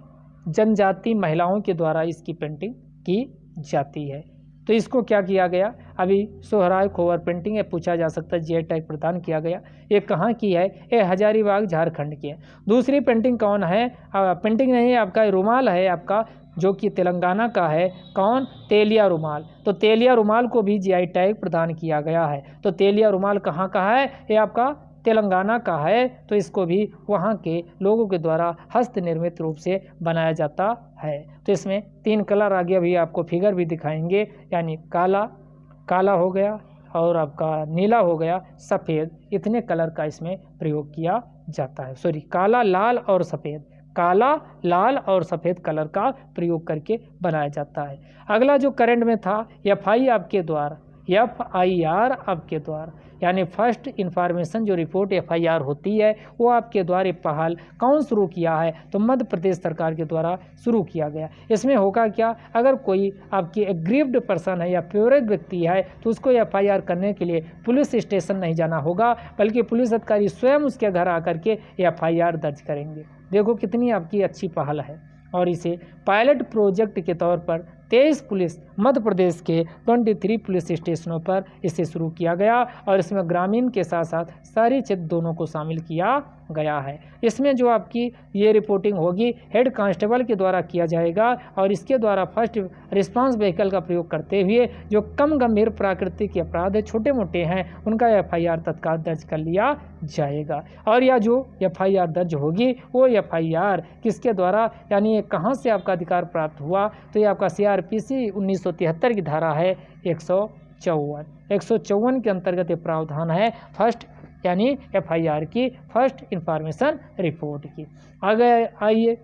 जनजाति महिलाओं के द्वारा इसकी पेंटिंग की जाती है। तो इसको क्या किया गया, अभी सोहराय खोवर पेंटिंग है, पूछा जा सकता है GI टैग प्रदान किया गया। ये कहाँ की है, ये हजारीबाग झारखंड की है। दूसरी पेंटिंग कौन है, पेंटिंग नहीं है, आपका रुमाल है आपका, जो कि तेलंगाना का है। कौन, तेलिया रुमाल। तो तेलिया रुमाल को भी GI टैग प्रदान किया गया है। तो तेलिया रुमाल कहाँ का है, ये आपका तेलंगाना का है। तो इसको भी वहाँ के लोगों के द्वारा हस्त निर्मित रूप से बनाया जाता है। तो इसमें 3 कलर आगे अभी आपको फिगर भी दिखाएंगे, यानी काला हो गया और आपका नीला हो गया, सफ़ेद, इतने कलर का इसमें प्रयोग किया जाता है। सॉरी, काला, लाल और सफ़ेद, काला, लाल और सफ़ेद कलर का प्रयोग करके बनाया जाता है। अगला जो करंट में था, FI आपके द्वारा, FIR आपके द्वारा, यानी फर्स्ट इन्फॉर्मेशन जो रिपोर्ट FIR होती है वो आपके द्वारा पहल कौन शुरू किया है, तो मध्य प्रदेश सरकार के द्वारा शुरू किया गया। इसमें होगा क्या, अगर कोई आपकी एग्रीव्ड पर्सन है या प्योरेड व्यक्ति है तो उसको FIR करने के लिए पुलिस स्टेशन नहीं जाना होगा, बल्कि पुलिस अधिकारी स्वयं उसके घर आकर के FIR दर्ज करेंगे। देखो कितनी आपकी अच्छी पहल है। और इसे पायलट प्रोजेक्ट के तौर पर 23 पुलिस मध्य प्रदेश के 23 पुलिस स्टेशनों पर इसे शुरू किया गया और इसमें ग्रामीण के साथ साथ शहरी क्षेत्र दोनों को शामिल किया गया है। इसमें जो आपकी ये रिपोर्टिंग होगी हेड कांस्टेबल के द्वारा किया जाएगा और इसके द्वारा फर्स्ट रिस्पांस व्हीकल का प्रयोग करते हुए जो कम गंभीर प्राकृतिक अपराध छोटे मोटे हैं उनका FIR तत्काल दर्ज कर लिया जाएगा। और यह जो FIR दर्ज होगी वो FIR किसके द्वारा, यानी ये कहाँ से आपका अधिकार प्राप्त हुआ, तो ये आपका सीआरपीसी 1973 की धारा है 154 के अंतर्गत ये प्रावधान है फर्स्ट यानी एफआईआर की, फर्स्ट इंफॉर्मेशन रिपोर्ट की। आगे आइए,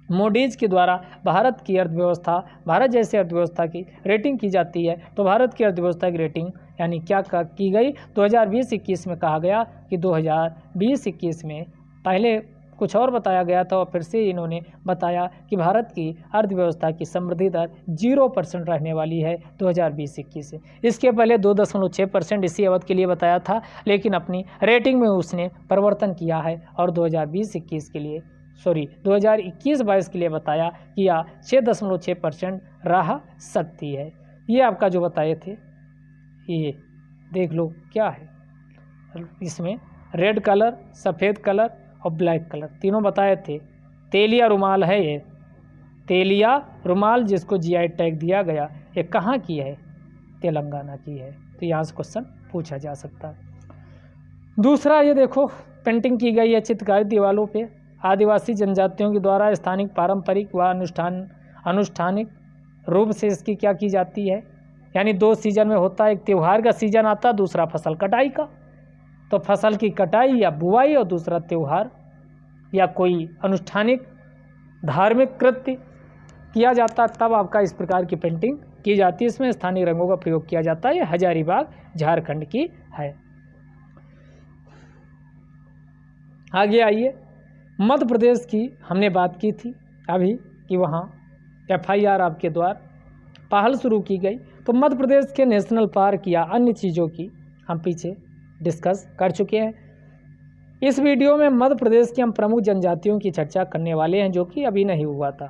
मूडीज के द्वारा भारत की अर्थव्यवस्था, भारत जैसे अर्थव्यवस्था की रेटिंग की जाती है। तो भारत की अर्थव्यवस्था की रेटिंग यानी क्या की गई 2020-21 में कहा गया कि 2020-21 में पहले कुछ और बताया गया था और फिर से इन्होंने बताया कि भारत की अर्थव्यवस्था की समृद्धि दर 0% रहने वाली है 2020-21 से। इसके पहले 2.6% इसी अवधि के लिए बताया था, लेकिन अपनी रेटिंग में उसने परिवर्तन किया है और 2020-21 के लिए 2021-22 के लिए बताया कि यह 6.6% रह सकती है। ये आपका जो बताए थे, ये देख लो क्या है, इसमें रेड कलर, सफ़ेद कलर और ब्लैक कलर तीनों बताए थे। तेलिया रुमाल है ये, तेलिया रुमाल जिसको जीआई टैग दिया गया, ये कहाँ की है? तेलंगाना की है। तो यहाँ से क्वेश्चन पूछा जा सकता है। दूसरा ये देखो, पेंटिंग की गई है चित्रकारी दीवारों पे, आदिवासी जनजातियों के द्वारा स्थानिक पारंपरिक व अनुष्ठानिक रूप से इसकी क्या की जाती है, यानी 2 सीजन में होता है, एक त्यौहार का सीजन आता है, दूसरा फसल कटाई का। तो फसल की कटाई या बुआई और दूसरा त्यौहार या कोई अनुष्ठानिक धार्मिक कृत्य किया जाता है, तब आपका इस प्रकार की पेंटिंग की जाती है। इसमें स्थानीय रंगों का प्रयोग किया जाता है। ये हजारीबाग झारखंड की है। आगे आइए, मध्य प्रदेश की हमने बात की थी अभी कि वहाँ एफआईआर आपके द्वारा पहल शुरू की गई। तो मध्य प्रदेश के नेशनल पार्क या अन्य चीज़ों की हम पीछे डिस्कस कर चुके हैं। इस वीडियो में मध्य प्रदेश की हम प्रमुख जनजातियों की चर्चा करने वाले हैं, जो कि अभी नहीं हुआ था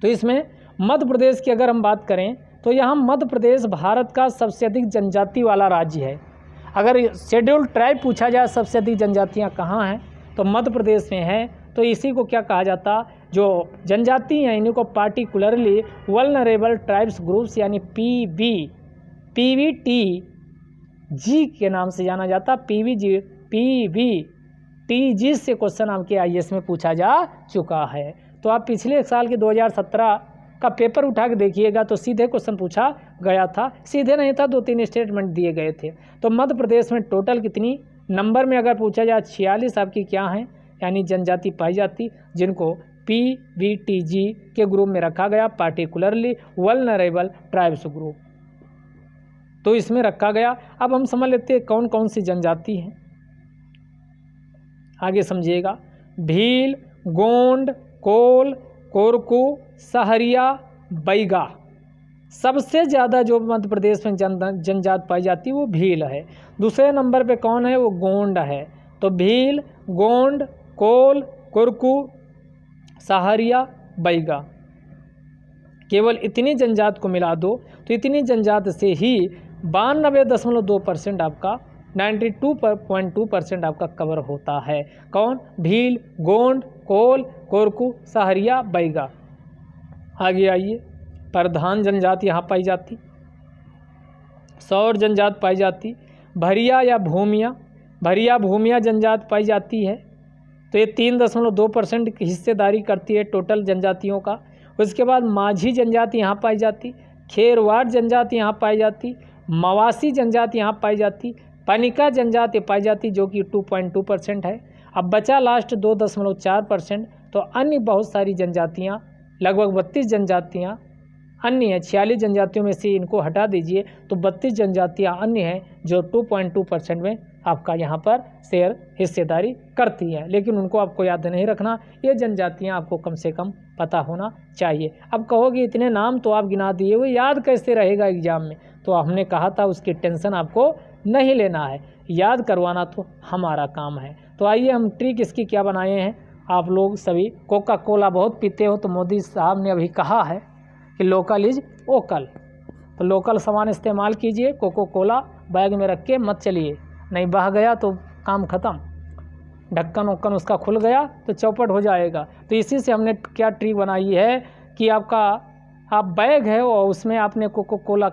तो इसमें मध्य प्रदेश की अगर हम बात करें तो यहाँ मध्य प्रदेश भारत का सबसे अधिक जनजाति वाला राज्य है। अगर शेड्यूल्ड ट्राइब पूछा जाए सबसे अधिक जनजातियाँ कहाँ हैं, तो मध्य प्रदेश में है। तो इसी को क्या कहा जाता, जो जनजाति हैं इन्हीं को पार्टिकुलरली वल्नरेबल ट्राइब्स ग्रुप्स यानी पीवीटीजी के नाम से जाना जाता। पीवीटीजी से क्वेश्चन आपके आईएएस में पूछा जा चुका है। तो आप पिछले साल के 2017 का पेपर उठा के देखिएगा तो सीधे क्वेश्चन पूछा गया था, सीधे नहीं था, 2-3 स्टेटमेंट दिए गए थे। तो मध्य प्रदेश में टोटल कितनी नंबर में अगर पूछा जाए 46 आपकी क्या हैं, यानी जनजाति पाई जाती, जिनको पीवीटीजी के ग्रुप में रखा गया, पार्टिकुलरली वल्नरेबल ट्राइब्स ग्रुप, तो इसमें रखा गया। अब हम समझ लेते हैं कौन कौन सी जनजाति हैं, आगे समझिएगा। भील, गोंड, कोल, कोरकू, सहरिया, बैगा। सबसे ज़्यादा जो मध्य प्रदेश में जनजात पाई जाती है वो भील है। दूसरे नंबर पे कौन है? वो गोंड है। तो भील, गोंड, कोल, कोरकू, सहरिया, बैगा, केवल इतनी जनजात को मिला दो तो इतनी जनजात से ही 92.2% आपका 92.2% आपका कवर होता है। कौन? भील, गोंड, कोल, कोरकू, सहरिया, बैगा। आगे आइए, प्रधान जनजाति यहाँ पाई जाती, सौर जनजात पाई जाती, भरिया या भूमिया जनजात पाई जाती है। तो ये 3.2% की हिस्सेदारी करती है टोटल जनजातियों का। उसके बाद माझी जनजाति यहाँ पाई जाती, खेरवाड़ जनजाति यहाँ पाई जाती, मवासी जनजाति यहाँ पाई जाती, पनिका जनजाति पाई जाती जो कि 2.2% है। अब बचा लास्ट 2.4%। तो अन्य बहुत सारी जनजातियाँ, लगभग 32 जनजातियाँ अन्य हैं। 46 जनजातियों में से इनको हटा दीजिए तो 32 जनजातियाँ अन्य हैं जो 2.2% में आपका यहाँ पर शेयर हिस्सेदारी करती हैं, लेकिन उनको आपको याद नहीं रखना, ये जनजातियाँ आपको कम से कम पता होना चाहिए। अब कहोगे इतने नाम तो आप गिना दिए, वो याद कैसे रहेगा एग्जाम में? तो हमने कहा था उसकी टेंशन आपको नहीं लेना है, याद करवाना तो हमारा काम है। तो आइए हम ट्रिक इसकी क्या बनाए हैं। आप लोग सभी कोका कोला बहुत पीते हो, तो मोदी साहब ने अभी कहा है कि लोकल इज वोकल, तो लोकल सामान इस्तेमाल कीजिए। कोको कोला बैग में रख के मत चलिए, नहीं बह गया तो काम ख़त्म, ढक्कन वक्कन उसका खुल गया तो चौपट हो जाएगा। तो इसी से हमने क्या ट्रिक बनाई है कि आप बैग है और उसमें आपने कोको कोला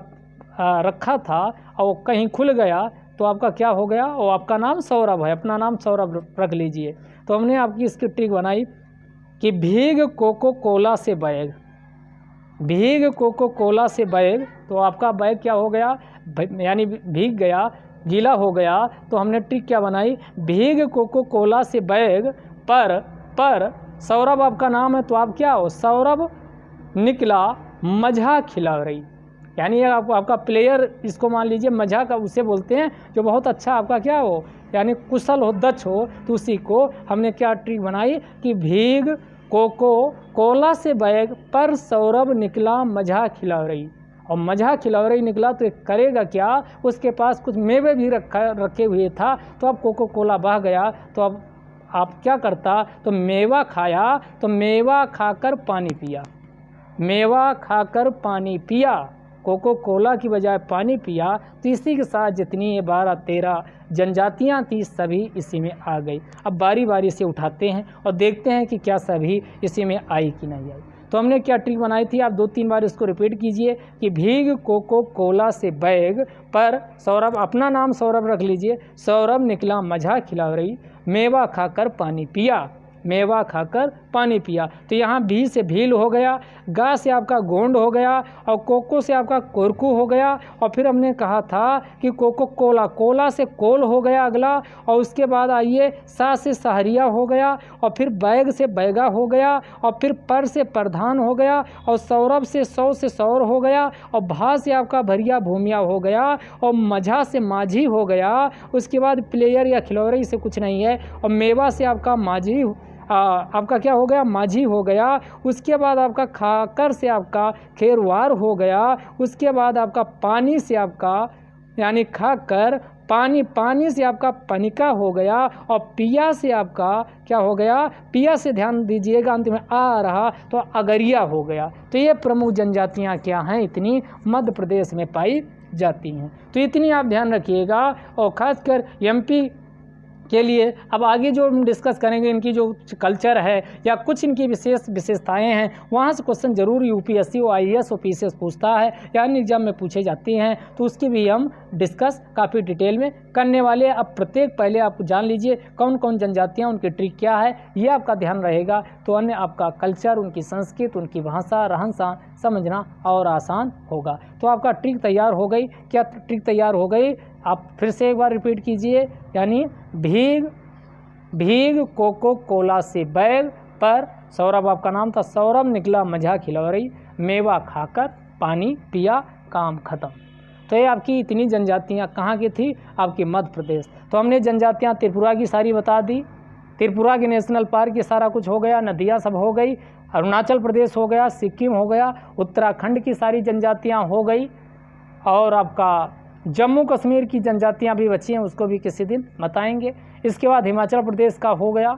रखा था और वो कहीं खुल गया तो आपका क्या हो गया, और आपका नाम सौरभ है, अपना नाम सौरभ रख लीजिए। तो हमने आपकी इसकी ट्रिक बनाई कि भीग कोको कोला से बैग, भीग कोको कोला से बैग, तो आपका बैग क्या हो गया, यानी भीग गया, गीला हो गया। तो हमने ट्रिक क्या बनाई, भीग कोको कोला से बैग पर सौरभ आपका नाम है, तो आप क्या हो, सौरभ निकला मझा खिला रही। यानी आपका प्लेयर, इसको मान लीजिए मझा का उसे बोलते हैं जो बहुत अच्छा आपका क्या हो, यानी कुशल हो, दक्ष हो। तो उसी को हमने क्या ट्रिक बनाई कि भीग कोको कोला से बैग पर सौरभ निकला मझा खिला रही। और मझा खिला रही निकला तो एक करेगा क्या, उसके पास कुछ मेवे भी रखे हुए था। तो अब कोको कोला बह गया, तो अब आप क्या करता, तो मेवा खाया, तो मेवा खाकर पानी पिया, मेवा खाकर पानी पिया, कोको कोला की बजाय पानी पिया। तो इसी के साथ जितनी ये 12-13 जनजातियाँ थी सभी इसी में आ गई। अब बारी बारी से उठाते हैं और देखते हैं कि क्या सभी इसी में आई कि नहीं आई। तो हमने क्या ट्रिक बनाई थी, आप 2-3 बार इसको रिपीट कीजिए कि भीग कोको कोला से बैग पर सौरभ, अपना नाम सौरभ रख लीजिए, सौरभ निकला मझा खिला रही, मेवा खाकर पानी पिया, मेवा खाकर पानी पिया। तो यहाँ भी से भील हो गया, गा से आपका गोंड हो गया, और कोको से आपका कोरकू हो गया। और फिर हमने कहा था कि कोको कोला, कोला से कोल हो गया अगला, और उसके बाद आइए सा से सहरिया हो गया, और फिर बैग से बैगा हो गया, और फिर पर से प्रधान हो गया, और सौरभ से सौर हो गया, और भा से आपका भरिया भूमिया हो गया, और मझा से माझी हो गया। उसके बाद प्लेयर या खिलौरी से कुछ नहीं है, और मेवा से आपका माझी, आपका क्या हो गया, माझी हो गया। उसके बाद आपका खाकर से आपका खेरवार हो गया। उसके बाद आपका पानी से आपका, यानी खाकर पानी, पानी से आपका पनिका हो गया, और पिया से आपका क्या हो गया, पिया से ध्यान दीजिएगा अंत में आ रहा, तो अगरिया हो गया। तो ये प्रमुख जनजातियाँ क्या हैं, इतनी मध्य प्रदेश में पाई जाती हैं। तो इतनी आप ध्यान रखिएगा। और ख़ासकर एमपी के लिए अब आगे जो हम डिस्कस करेंगे, इनकी जो कल्चर है या कुछ इनकी विशेषताएं हैं, वहाँ से क्वेश्चन जरूर यूपीएससी और आईएएस और पीसीएस पूछता है, यानी एग्जाम में पूछे जाते हैं। तो उसकी भी हम डिस्कस काफ़ी डिटेल में करने वाले हैं। अब प्रत्येक पहले आप जान लीजिए कौन कौन जनजातियाँ, उनकी ट्रिक क्या है, ये आपका ध्यान रहेगा। तो अन्य आपका कल्चर, उनकी संस्कृति, उनकी भाषा, रहन सहन समझना और आसान होगा। तो आपका ट्रिक तैयार हो गई, क्या ट्रिक तैयार हो गई, आप फिर से एक बार रिपीट कीजिए। यानी भीग कोको कोला से बैग पर, सौरभ आपका नाम था, सौरभ निकला मझा खिला रही, मेवा खाकर पानी पिया, काम खत्म। तो ये आपकी इतनी जनजातियाँ कहाँ की थी, आपकी मध्य प्रदेश। तो हमने जनजातियाँ त्रिपुरा की सारी बता दी, त्रिपुरा के नेशनल पार्क ये सारा कुछ हो गया, नदियाँ सब हो गई, अरुणाचल प्रदेश हो गया, सिक्किम हो गया, उत्तराखंड की सारी जनजातियाँ हो गई, और आपका जम्मू कश्मीर की जनजातियाँ भी बची हैं, उसको भी किसी दिन बताएंगे। इसके बाद हिमाचल प्रदेश का हो गया,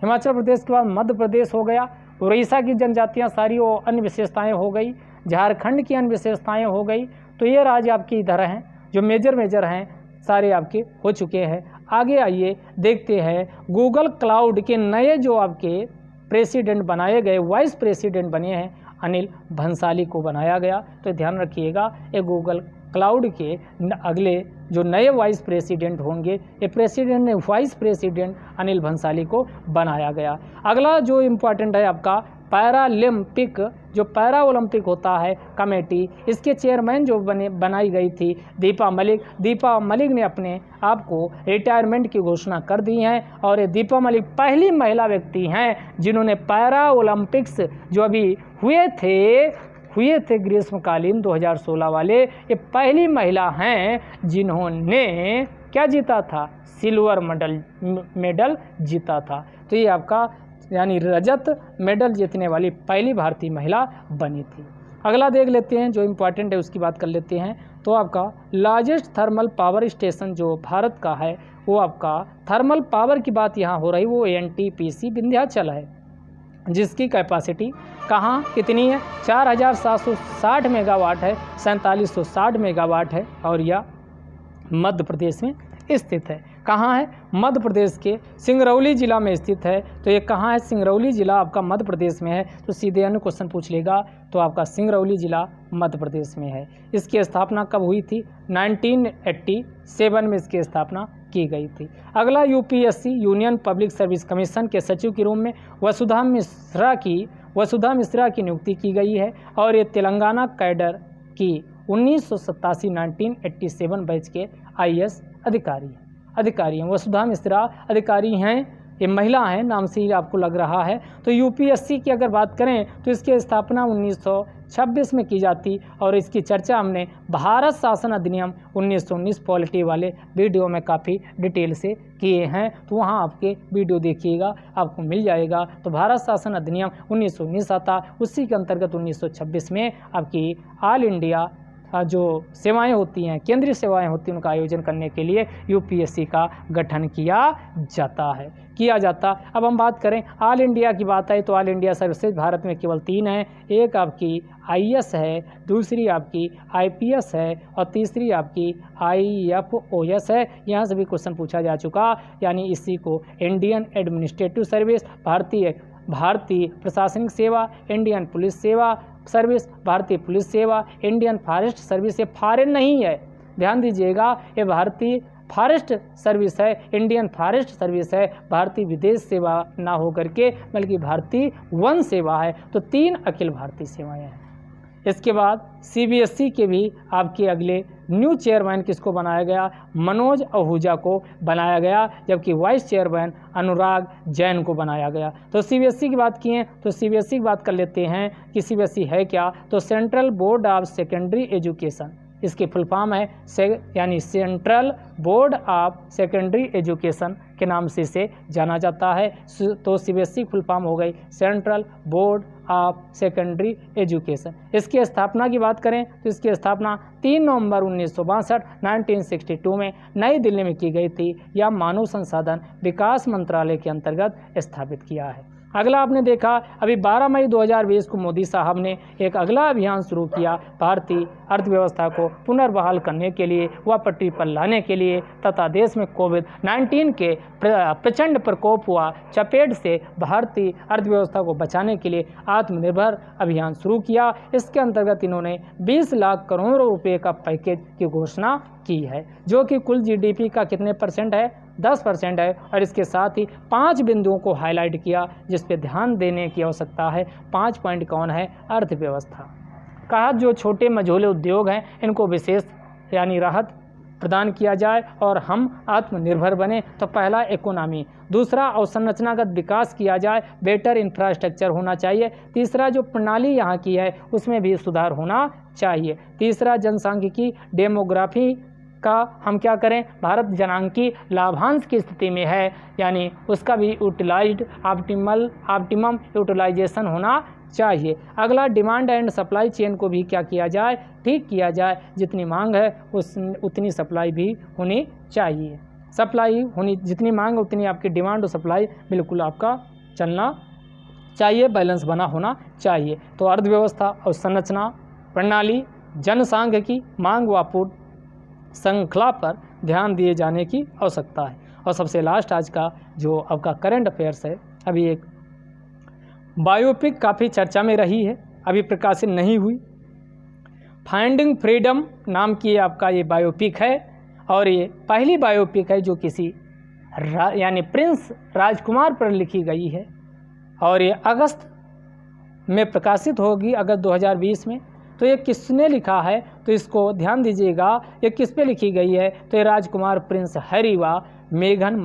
हिमाचल प्रदेश के बाद मध्य प्रदेश हो गया, उड़ीसा की जनजातियाँ सारी वो अन्य विशेषताएँ हो गई, झारखंड की अन्य विशेषताएँ हो गई। तो ये राज्य आपकी इधर हैं, जो मेजर हैं सारे आपके हो चुके हैं। आगे आइए देखते हैं गूगल क्लाउड के नए जो आपके प्रेसिडेंट बनाए गए, वाइस प्रेसिडेंट बने हैं, अनिल भंसाली को बनाया गया। तो ध्यान रखिएगा, ये गूगल क्लाउड के अगले जो नए वाइस प्रेसिडेंट होंगे, ये प्रेसिडेंट ने वाइस प्रेसिडेंट अनिल भंसाली को बनाया गया। अगला जो इम्पोर्टेंट है आपका पैरालंपिक, जो पैरा ओलंपिक होता है कमेटी, इसके चेयरमैन जो बनाई गई थी दीपा मलिक। दीपा मलिक ने अपने आप को रिटायरमेंट की घोषणा कर दी है, और ये दीपा मलिक पहली महिला व्यक्ति हैं जिन्होंने पैरा ओलंपिक्स जो अभी हुए थे ग्रीष्मकालीन 2016 वाले, ये पहली महिला हैं जिन्होंने क्या जीता था, सिल्वर मेडल जीता था। तो ये आपका यानी रजत मेडल जीतने वाली पहली भारतीय महिला बनी थी। अगला देख लेते हैं जो इम्पोर्टेंट है, उसकी बात कर लेते हैं। तो आपका लार्जेस्ट थर्मल पावर स्टेशन जो भारत का है, वो आपका थर्मल पावर की बात यहाँ हो रही, वो NTPC विंध्याचल है, जिसकी कैपेसिटी कहाँ कितनी है, 4760 मेगावाट है, 4760 मेगावाट है, और यह मध्य प्रदेश में स्थित है। कहाँ है, मध्य प्रदेश के सिंगरौली जिला में स्थित है। तो ये कहाँ है, सिंगरौली जिला आपका मध्य प्रदेश में है। तो सीधे अन्य क्वेश्चन पूछ लेगा, तो आपका सिंगरौली जिला मध्य प्रदेश में है। इसकी स्थापना कब हुई थी, 1987 में इसकी स्थापना की गई थी। अगला UPSC union public service commission के सचिव के रूप में वसुधा मिश्रा की वसुधा मिश्रा की नियुक्ति की गई है और ये तेलंगाना कैडर की 1987 बैच के IAS अधिकारी हैं। वसुधा मिश्रा अधिकारी हैं, ये महिला हैं, नाम से ही आपको लग रहा है। तो UPSC की अगर बात करें तो इसकी स्थापना 1926 में की जाती और इसकी चर्चा हमने भारत शासन अधिनियम 1919 पॉलिटी वाले वीडियो में काफ़ी डिटेल से किए हैं, तो वहाँ आपके वीडियो देखिएगा, आपको मिल जाएगा। तो भारत शासन अधिनियम 1919 आता, उसी के अंतर्गत 1926 में आपकी ऑल इंडिया जो सेवाएं होती हैं, केंद्रीय सेवाएं होती हैं, उनका आयोजन करने के लिए UPSC का गठन किया जाता। अब हम बात करें ऑल इंडिया की बात है तो ऑल इंडिया सर्विसेज भारत में केवल 3 हैं। एक आपकी IAS है, दूसरी आपकी IPS है और तीसरी आपकी IFOS है। यहाँ से भी क्वेश्चन पूछा जा चुका, यानी इसी को इंडियन एडमिनिस्ट्रेटिव सर्विस, भारतीय प्रशासनिक सेवा, इंडियन पुलिस सेवा सर्विस, भारतीय पुलिस सेवा, इंडियन फॉरेस्ट सर्विस। ये फॉरेन नहीं है, ध्यान दीजिएगा, ये भारतीय फॉरेस्ट सर्विस है, इंडियन फॉरेस्ट सर्विस है, भारतीय विदेश सेवा ना हो करके बल्कि भारतीय वन सेवा है। तो 3 अखिल भारतीय सेवाएं हैं। इसके बाद CBSE के भी आपके अगले न्यू चेयरमैन किसको बनाया गया? मनोज आहूजा को बनाया गया, जबकि वाइस चेयरमैन अनुराग जैन को बनाया गया। तो CBSE की बात किए तो CBSE की बात कर लेते हैं कि CBSE है क्या। तो central board of secondary education, इसकी फुल फॉर्म है यानी central board of secondary education के नाम से इसे जाना जाता है। तो CBSE फुल फॉर्म हो गई central board of secondary education. इसकी स्थापना की बात करें तो इसकी स्थापना 3 नवंबर 1962 में नई दिल्ली में की गई थी। यह मानव संसाधन विकास मंत्रालय के अंतर्गत स्थापित किया है। अगला आपने देखा अभी 12 मई 2020 को मोदी साहब ने एक अगला अभियान शुरू किया, भारतीय अर्थव्यवस्था को पुनर्बहाल करने के लिए, व पटरी पर लाने के लिए तथा देश में कोविड-19 के प्रचंड प्रकोप हुआ चपेट से भारतीय अर्थव्यवस्था को बचाने के लिए आत्मनिर्भर अभियान शुरू किया। इसके अंतर्गत इन्होंने 20 लाख करोड़ रुपए का पैकेज की घोषणा की है, जो कि कुल GDP का कितने % है? 10% है। और इसके साथ ही 5 बिंदुओं को हाईलाइट किया जिस पे ध्यान देने की आवश्यकता है। 5 पॉइंट कौन है? अर्थव्यवस्था। कहा जो छोटे मझोले उद्योग हैं इनको विशेष यानी राहत प्रदान किया जाए और हम आत्मनिर्भर बने। तो पहला इकोनॉमी, दूसरा अवसंरचनागत विकास किया जाए, बेटर इंफ्रास्ट्रक्चर होना चाहिए। तीसरा जो प्रणाली यहाँ की है उसमें भी सुधार होना चाहिए। तीसरा जनसांख्यिकी डेमोग्राफी का हम क्या करें? भारत जनांकी लाभांश की स्थिति में है, यानी उसका भी ऑप्टिमम यूटिलाइजेशन होना चाहिए। अगला डिमांड एंड सप्लाई चेन को भी क्या किया जाए? ठीक किया जाए। जितनी मांग है उतनी सप्लाई भी होनी चाहिए। सप्लाई होनी, जितनी मांग है उतनी आपकी डिमांड और सप्लाई बिल्कुल आपका चलना चाहिए, बैलेंस बना होना चाहिए। तो अर्थव्यवस्था और संरचना, प्रणाली, जनसांख्यिकी, मांग व आपूर्ति श्रृंखला पर ध्यान दिए जाने की आवश्यकता है। और सबसे लास्ट आज का जो आपका करंट अफेयर्स है, अभी एक बायोपिक काफ़ी चर्चा में रही है, अभी प्रकाशित नहीं हुई। फाइंडिंग फ्रीडम नाम की आपका ये बायोपिक है और ये पहली बायोपिक है जो किसी यानी प्रिंस राजकुमार पर लिखी गई है और ये अगस्त में प्रकाशित होगी, अगस्त 2020 में। तो ये किसने लिखा है? तो इसको ध्यान दीजिएगा, ये किस पे लिखी गई है? तो ये राजकुमार प्रिंस हैरी व मेघन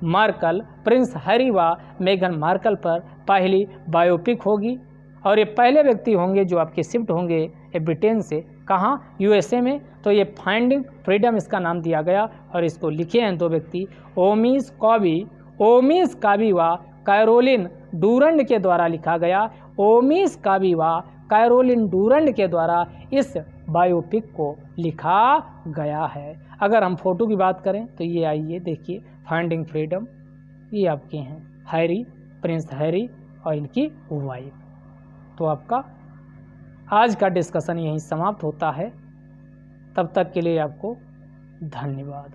मार्कल प्रिंस हैरी व मेघन मार्कल पर पहली बायोपिक होगी और ये पहले व्यक्ति होंगे जो आपके शिफ्ट होंगे ये ब्रिटेन से, कहाँ? USA में। तो ये फाइंडिंग फ्रीडम इसका नाम दिया गया और इसको लिखे हैं 2 व्यक्ति, ओमिस काबी व कैरोलिन डूरंड के द्वारा लिखा गया। ओमिस काबी व कैरोलिन डूरंड के द्वारा इस बायोपिक को लिखा गया है। अगर हम फोटो की बात करें तो ये आइए देखिए, फाइंडिंग फ्रीडम, ये आपके हैं प्रिंस हैरी और इनकी वाइफ। तो आपका आज का डिस्कशन यहीं समाप्त होता है। तब तक के लिए आपको धन्यवाद।